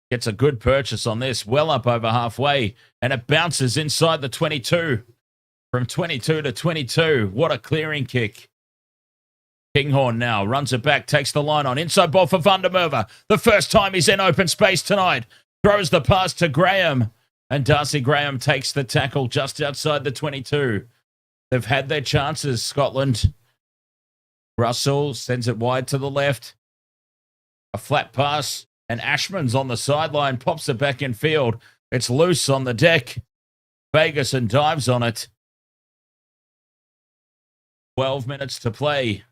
Gets a good purchase on this. Well up over halfway. And it bounces inside the 22. From 22 to 22. What a clearing kick. Kinghorn now runs it back, takes the line on. Inside ball for Vandermerwe. The first time he's in open space tonight. Throws the pass to Graham. And Darcy Graham takes the tackle just outside the 22. They've had their chances, Scotland. Russell sends it wide to the left. A flat pass. And Ashman's on the sideline. Pops it back in field. It's loose on the deck. Ferguson dives on it. 12 minutes to play.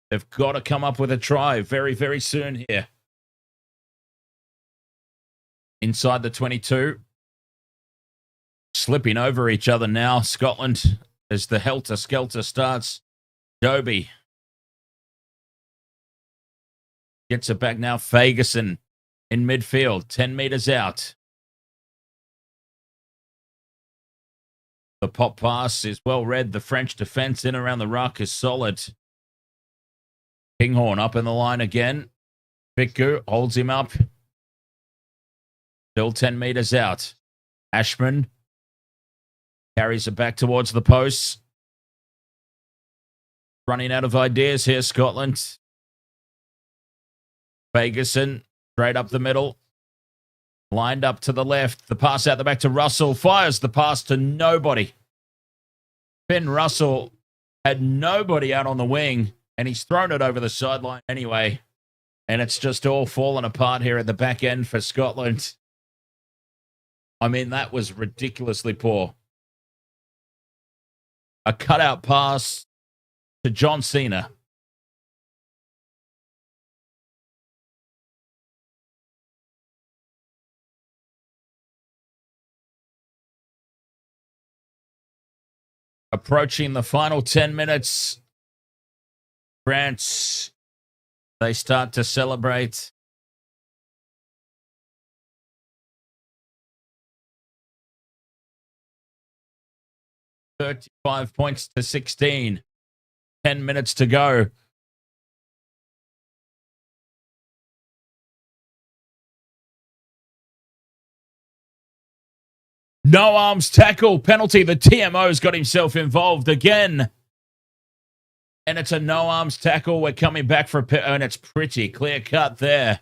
They've got to come up with a try very, very soon here. Inside the 22. Slipping over each other now. Scotland as the helter-skelter starts. Doby. Gets it back now. Ferguson in midfield. 10 meters out. The pop pass is well read. The French defense in around the ruck is solid. Kinghorn up in the line again. Biku holds him up. Still 10 meters out. Ashman carries it back towards the posts. Running out of ideas here, Scotland. Ferguson straight up the middle. Lined up to the left. The pass out the back to Russell. Fires the pass to nobody. Finn Russell had nobody out on the wing. And he's thrown it over the sideline anyway. And it's just all fallen apart here at the back end for Scotland. I mean, that was ridiculously poor. A cutout pass to John Cena. Approaching the final 10 minutes. France, they start to celebrate. $35 points to 16. 10 minutes to go. No arms tackle. Penalty. The TMO's got himself involved again. And it's a no arms tackle. We're coming back for and it's pretty clear cut there.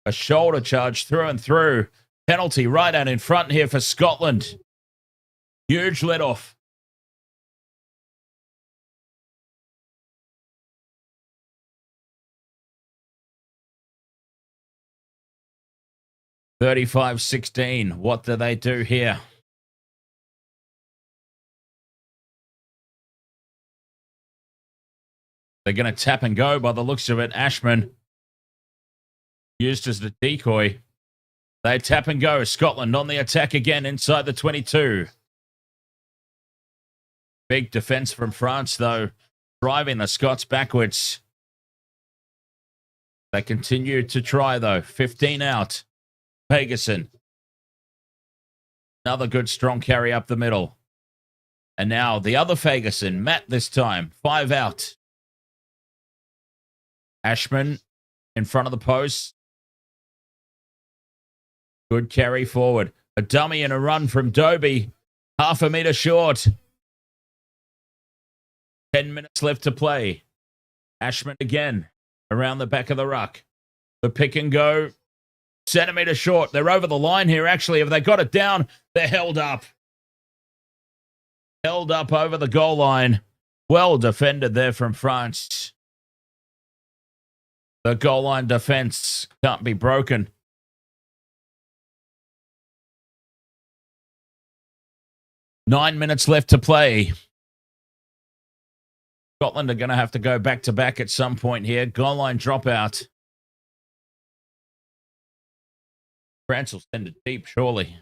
A shoulder charge through and through. Penalty right out in front here for Scotland. Huge let off. $35-16. What do they do here? They're going to tap and go by the looks of it. Ashman used as the decoy. They tap and go. Scotland on the attack again inside the 22. Big defense from France, though, driving the Scots backwards. They continue to try, though. 15 out. Ferguson. Another good strong carry up the middle. And now the other Ferguson, Matt this time. 5 out. Ashman in front of the post. Good carry forward. A dummy and a run from Dobie. Half a metre short. 10 minutes left to play. Ashman again around the back of the ruck. The pick and go. Centimetre short. They're over the line here, actually. Have they got it down? They're held up. Held up over the goal line. Well defended there from France. The goal line defence can't be broken. Nine minutes left to play. Scotland are going to have to go back-to-back at some point here. Goal line dropout. France will send it deep, surely.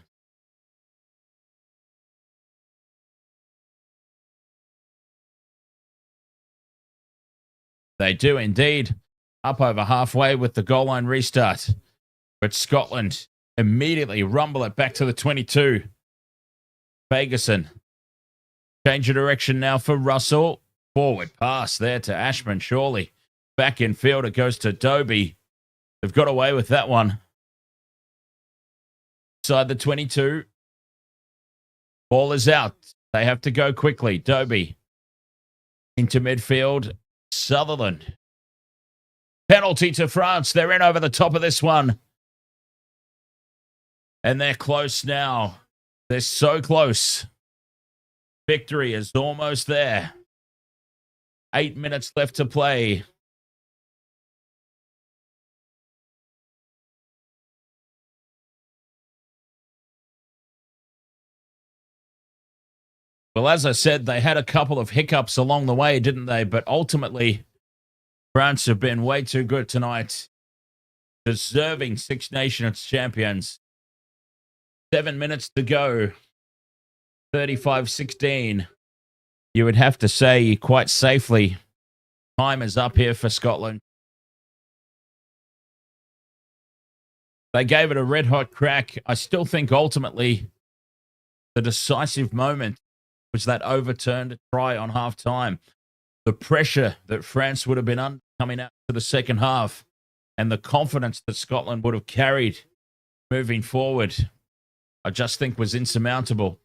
They do indeed. Up over halfway with the goal line restart. But Scotland immediately rumble it back to the 22. Ferguson. Change of direction now for Russell. Forward pass there to Ashman, surely. Back in field, it goes to Dobie. They've got away with that one. Inside the 22. Ball is out. They have to go quickly. Dobie. Into midfield. Sutherland. Penalty to France. They're in over the top of this one. And they're close now. They're so close. Victory is almost there. 8 minutes left to play. Well, as I said, they had a couple of hiccups along the way, didn't they? But ultimately, France have been way too good tonight. Deserving Six Nations champions. 7 minutes to go. 35-16. You would have to say quite safely, time is up here for Scotland. They gave it a red-hot crack. I still think ultimately the decisive moment was that overturned try on half-time. The pressure that France would have been under coming out to the second half and the confidence that Scotland would have carried moving forward, I just think was insurmountable.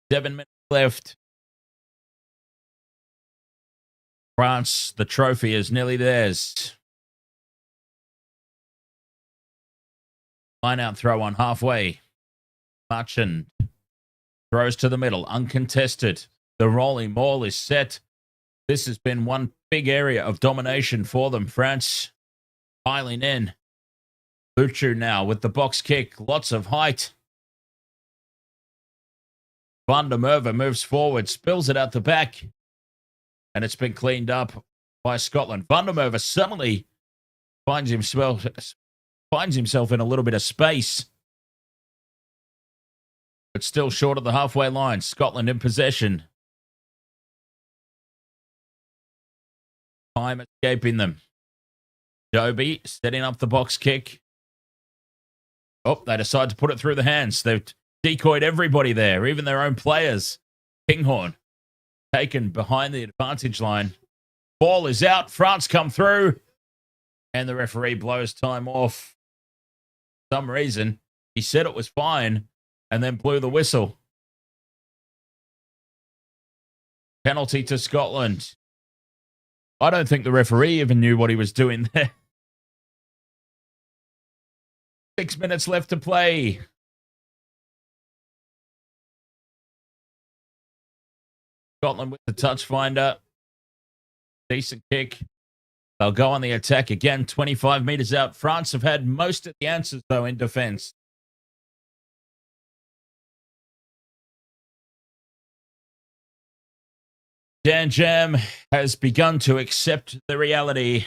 Seven minutes left. France, the trophy is nearly theirs. Line out throw on halfway. Marchand throws to the middle, uncontested. The rolling maul is set. This has been one big area of domination for them. France piling in. Luchu now with the box kick. Lots of height. Van der Merwe moves forward, spills it out the back. And it's been cleaned up by Scotland. Van der Merwe suddenly finds himself in a little bit of space. But still short of the halfway line. Scotland in possession. Time escaping them. Dobie setting up the box kick. Oh, they decide to put it through the hands. They've decoyed everybody there, even their own players. Kinghorn taken behind the advantage line. Ball is out. France come through. And the referee blows time off. For some reason, he said it was fine and then blew the whistle. Penalty to Scotland. I don't think the referee even knew what he was doing there. 6 minutes left to play. Scotland with the touch finder. Decent kick. They'll go on the attack again, 25 metres out. France have had most of the answers, though, in defence. Dan Jam has begun to accept the reality.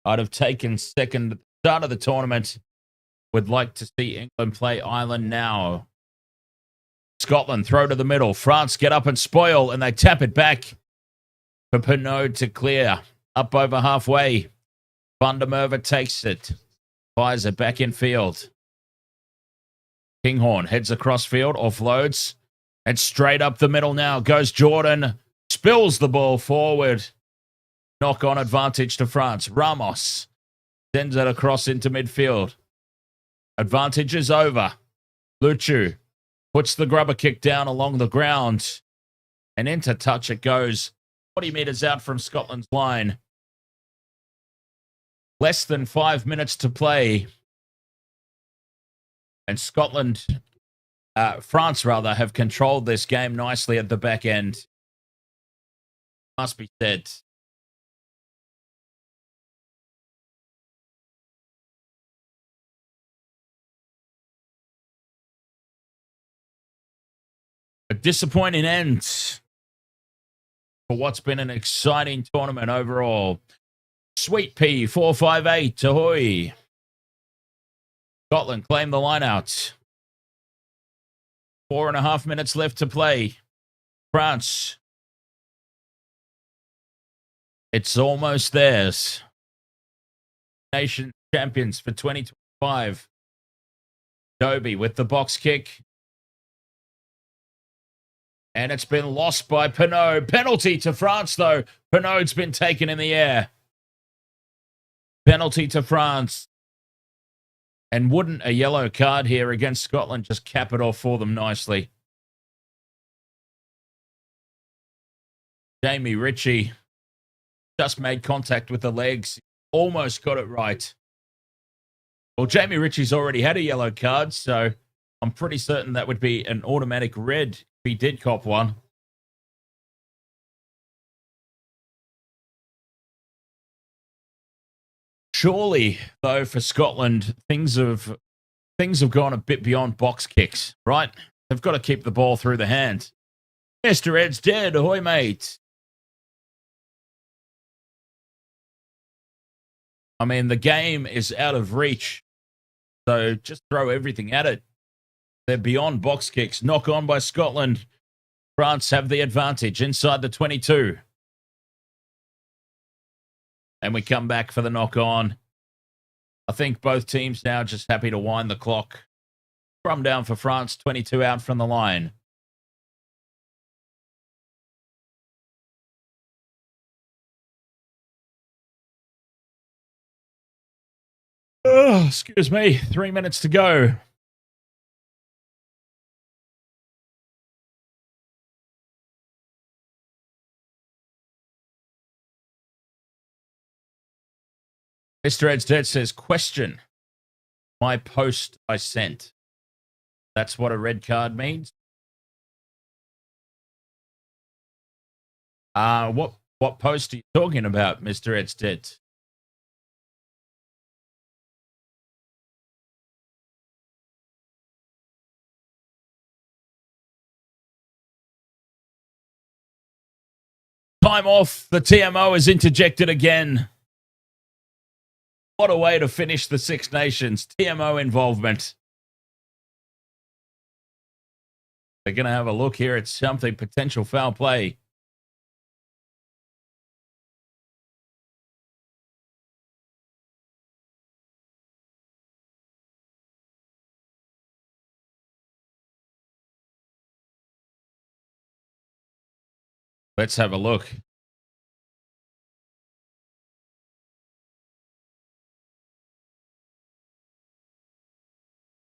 I'd have taken second at the start of the tournament. Would like to see England play Ireland now. Scotland throw to the middle. France get up and spoil, and they tap it back for Pinot to clear. Up over halfway. Van der Merwe takes it. Fires it back in field. Kinghorn heads across field, offloads. And straight up the middle now goes Jordan. Spills the ball forward. Knock on advantage to France. Ramos sends it across into midfield. Advantage is over. Luchu puts the grubber kick down along the ground. And into touch it goes. 40 metres out from Scotland's line. Less than 5 minutes to play. And France rather, have controlled this game nicely at the back end. Must be said. A disappointing end for what's been an exciting tournament overall. Sweet Pea 458, ahoy. Scotland claim the line out. 4.5 minutes left to play. France. It's almost theirs. Nation champions for 2025. Dobie with the box kick. And it's been lost by Pinot. Penalty to France, though. Pinot's been taken in the air. Penalty to France. And wouldn't a yellow card here against Scotland just cap it off for them nicely? Jamie Ritchie just made contact with the legs. Almost got it right. Well, Jamie Ritchie's already had a yellow card, so I'm pretty certain that would be an automatic red if he did cop one. Surely, though, for Scotland, things have gone a bit beyond box kicks, right? They've got to keep the ball through the hand. Mr. Ed's dead. Ahoy, mate. I mean, the game is out of reach, so just throw everything at it. They're beyond box kicks. Knock on by Scotland. France have the advantage inside the 22. And we come back for the knock on. I think both teams now just happy to wind the clock. Scrum down for France, 22 out from the line. Oh, excuse me. 3 minutes to go. Mr. Ed's Dead says, question. My post I sent. That's what a red card means? What post are you talking about, Mr. Ed's Dead? Time off. The TMO is interjected again. What a way to finish the Six Nations. TMO involvement. They're going to have a look here at something, potential foul play. Let's have a look.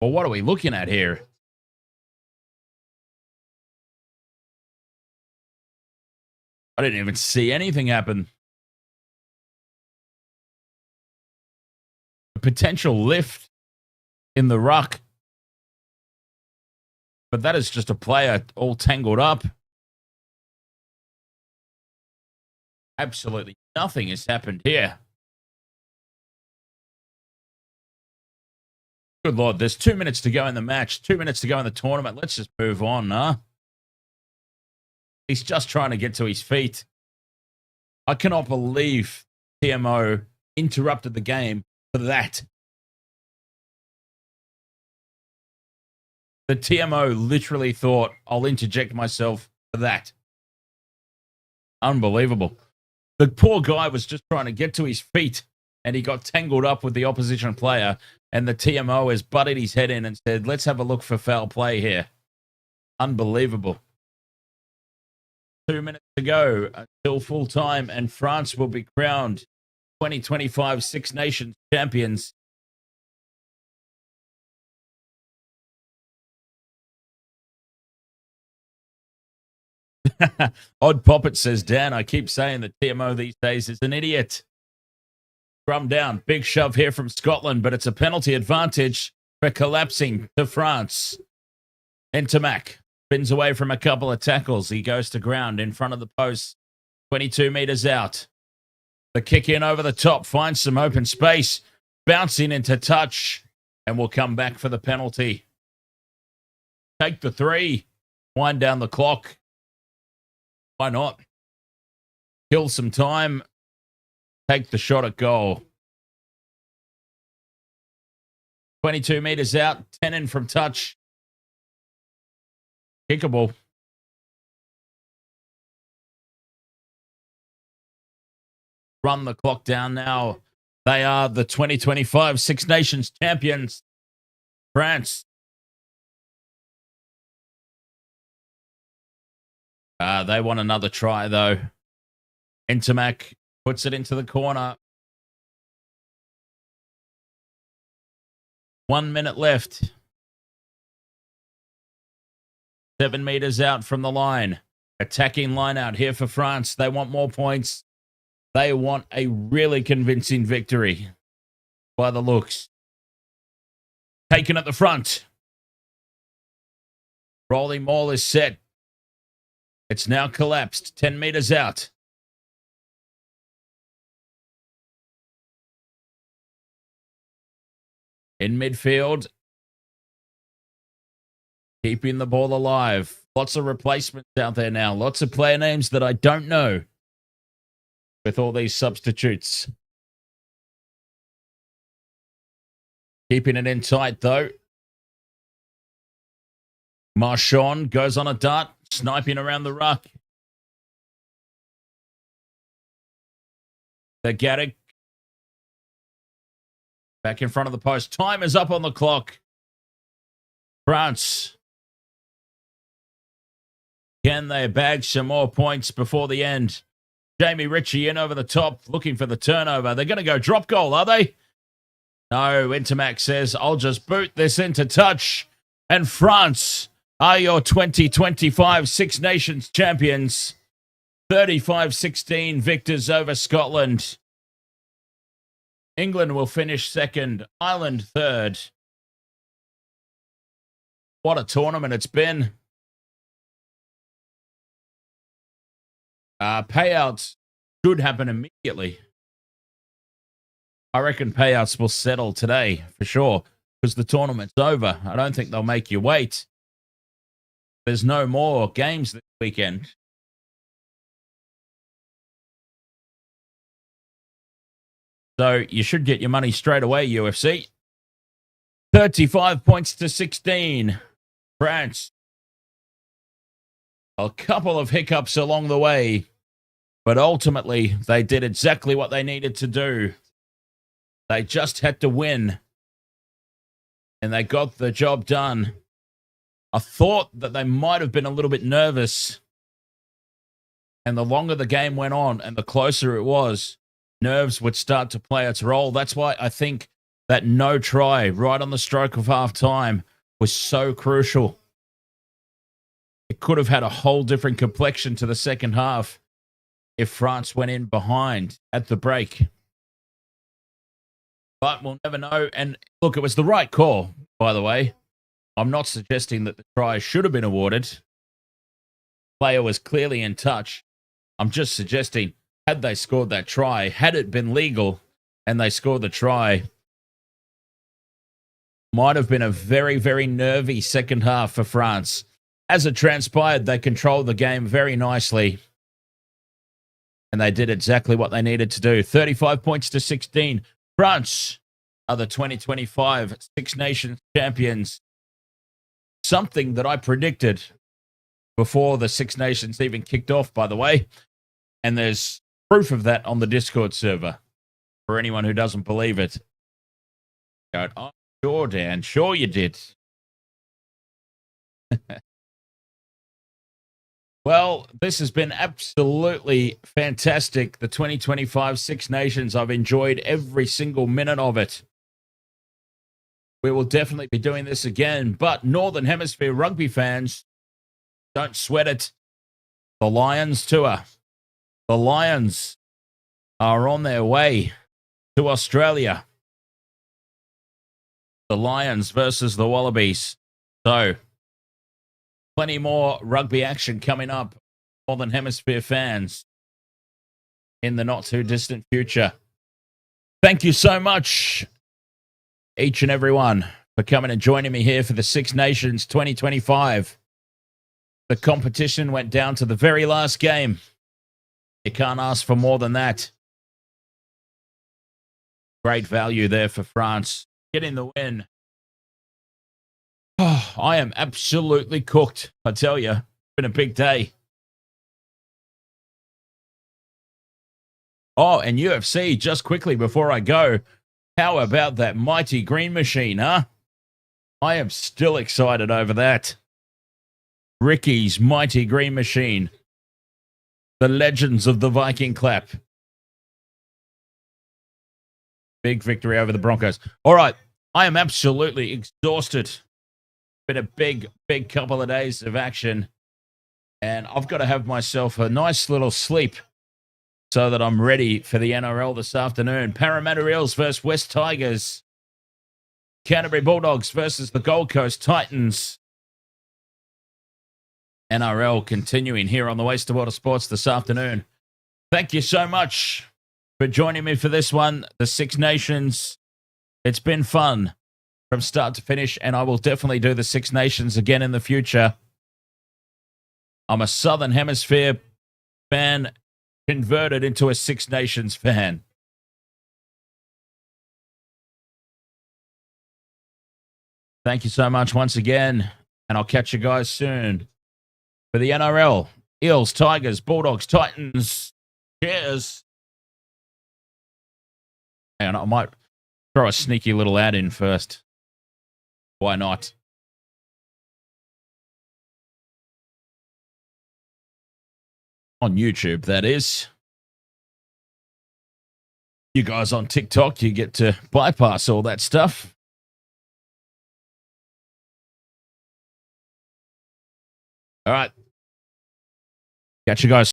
Well, what are we looking at here? I didn't even see anything happen. A potential lift in the ruck. But that is just a player all tangled up. Absolutely nothing has happened here. Good Lord, there's 2 minutes to go in the match, 2 minutes to go in the tournament. Let's just move on, huh? He's just trying to get to his feet. I cannot believe TMO interrupted the game for that. The TMO literally thought, I'll interject myself for that. Unbelievable. The poor guy was just trying to get to his feet, and he got tangled up with the opposition player, and the TMO has butted his head in and said, let's have a look for foul play here. Unbelievable. 2 minutes to go until full time, and France will be crowned 2025 Six Nations champions. Odd Poppet says, Dan, I keep saying the TMO these days is an idiot. Scrum down. Big shove here from Scotland, but it's a penalty advantage for collapsing to France. Intermac spins away from a couple of tackles. He goes to ground in front of the post, 22 meters out. The kick in over the top finds some open space, bouncing into touch, and will come back for the penalty. Take the 3. Wind down the clock. Why not? Kill some time. Take the shot at goal. 22 meters out, 10 in from touch. Kickable. Run the clock down now. They are the 2025 Six Nations champions. France. They want another try, though. Intermac puts it into the corner. 1 minute left. 7 meters out from the line. Attacking line out here for France. They want more points. They want a really convincing victory by the looks. Taken at the front. Rolling maul is set. It's now collapsed. 10 meters out. In midfield. Keeping the ball alive. Lots of replacements out there now. Lots of player names that I don't know with all these substitutes. Keeping it in tight, though. Marchand goes on a dart, sniping around the ruck. The Gaddick back in front of the post. Time is up on the clock. France. Can they bag some more points before the end? Jamie Ritchie in over the top, looking for the turnover. They're going to go drop goal, are they? No, Intermac says, I'll just boot this into touch. And France are your 2025 Six Nations champions. 35-16 victors over Scotland. England will finish second. Ireland third. What a tournament it's been. Payouts should happen immediately. I reckon payouts will settle today for sure because the tournament's over. I don't think they'll make you wait. There's no more games this weekend. So you should get your money straight away, UFC. 35 points to 16. France. A couple of hiccups along the way, but ultimately they did exactly what they needed to do. They just had to win, and they got the job done. I thought that they might have been a little bit nervous, and the longer the game went on and the closer it was, nerves would start to play its role. That's why I think that no try right on the stroke of half-time was so crucial. It could have had a whole different complexion to the second half if France went in behind at the break. But we'll never know. And look, it was the right call, by the way. I'm not suggesting that the try should have been awarded. Player was clearly in touch. I'm just suggesting, had they scored that try, had it been legal and they scored the try, might have been a very, very nervy second half for France. As it transpired, they controlled the game very nicely. And they did exactly what they needed to do. 35 points to 16. France are the 2025 Six Nations champions. something that I predicted before the Six Nations even kicked off, by the way. And there's proof of that on the Discord server for anyone who doesn't believe it. Oh, sure, Dan. Sure you did. Well, this has been absolutely fantastic. The 2025 Six Nations, I've enjoyed every single minute of it. We will definitely be doing this again, but Northern Hemisphere rugby fans, don't sweat it. The Lions tour. The Lions are on their way to Australia. The Lions versus the Wallabies. So, plenty more rugby action coming up, Northern Hemisphere fans, in the not-too-distant future. Thank you so much, each and every one, for coming and joining me here for the Six Nations 2025. The competition went down to the very last game. You can't ask for more than that. Great value there for France. Getting the win. Oh, I am absolutely cooked, I tell you. It's been a big day. Oh, and UFC, just quickly before I go, how about that mighty green machine, huh? I am still excited over that. Ricky's mighty green machine. The legends of the Viking clap. Big victory over the Broncos. All right, I am absolutely exhausted. Been a big couple of days of action, and I've got to have myself a nice little sleep so that I'm ready for the NRL this afternoon. Parramatta Eels versus West Tigers. Canterbury Bulldogs versus the Gold Coast Titans. NRL continuing here on the Waste of Water Sports this afternoon. Thank you so much for joining me for this one, the Six Nations. It's been fun from start to finish, and I will definitely do the Six Nations again in the future. I'm a Southern Hemisphere fan converted into a Six Nations fan. Thank you so much once again, and I'll catch you guys soon for the NRL. Eels, Tigers, Bulldogs, Titans. Cheers. And I might throw a sneaky little ad in first. Why not? On YouTube, that is. You guys on TikTok, you get to bypass all that stuff. All right. Catch you guys.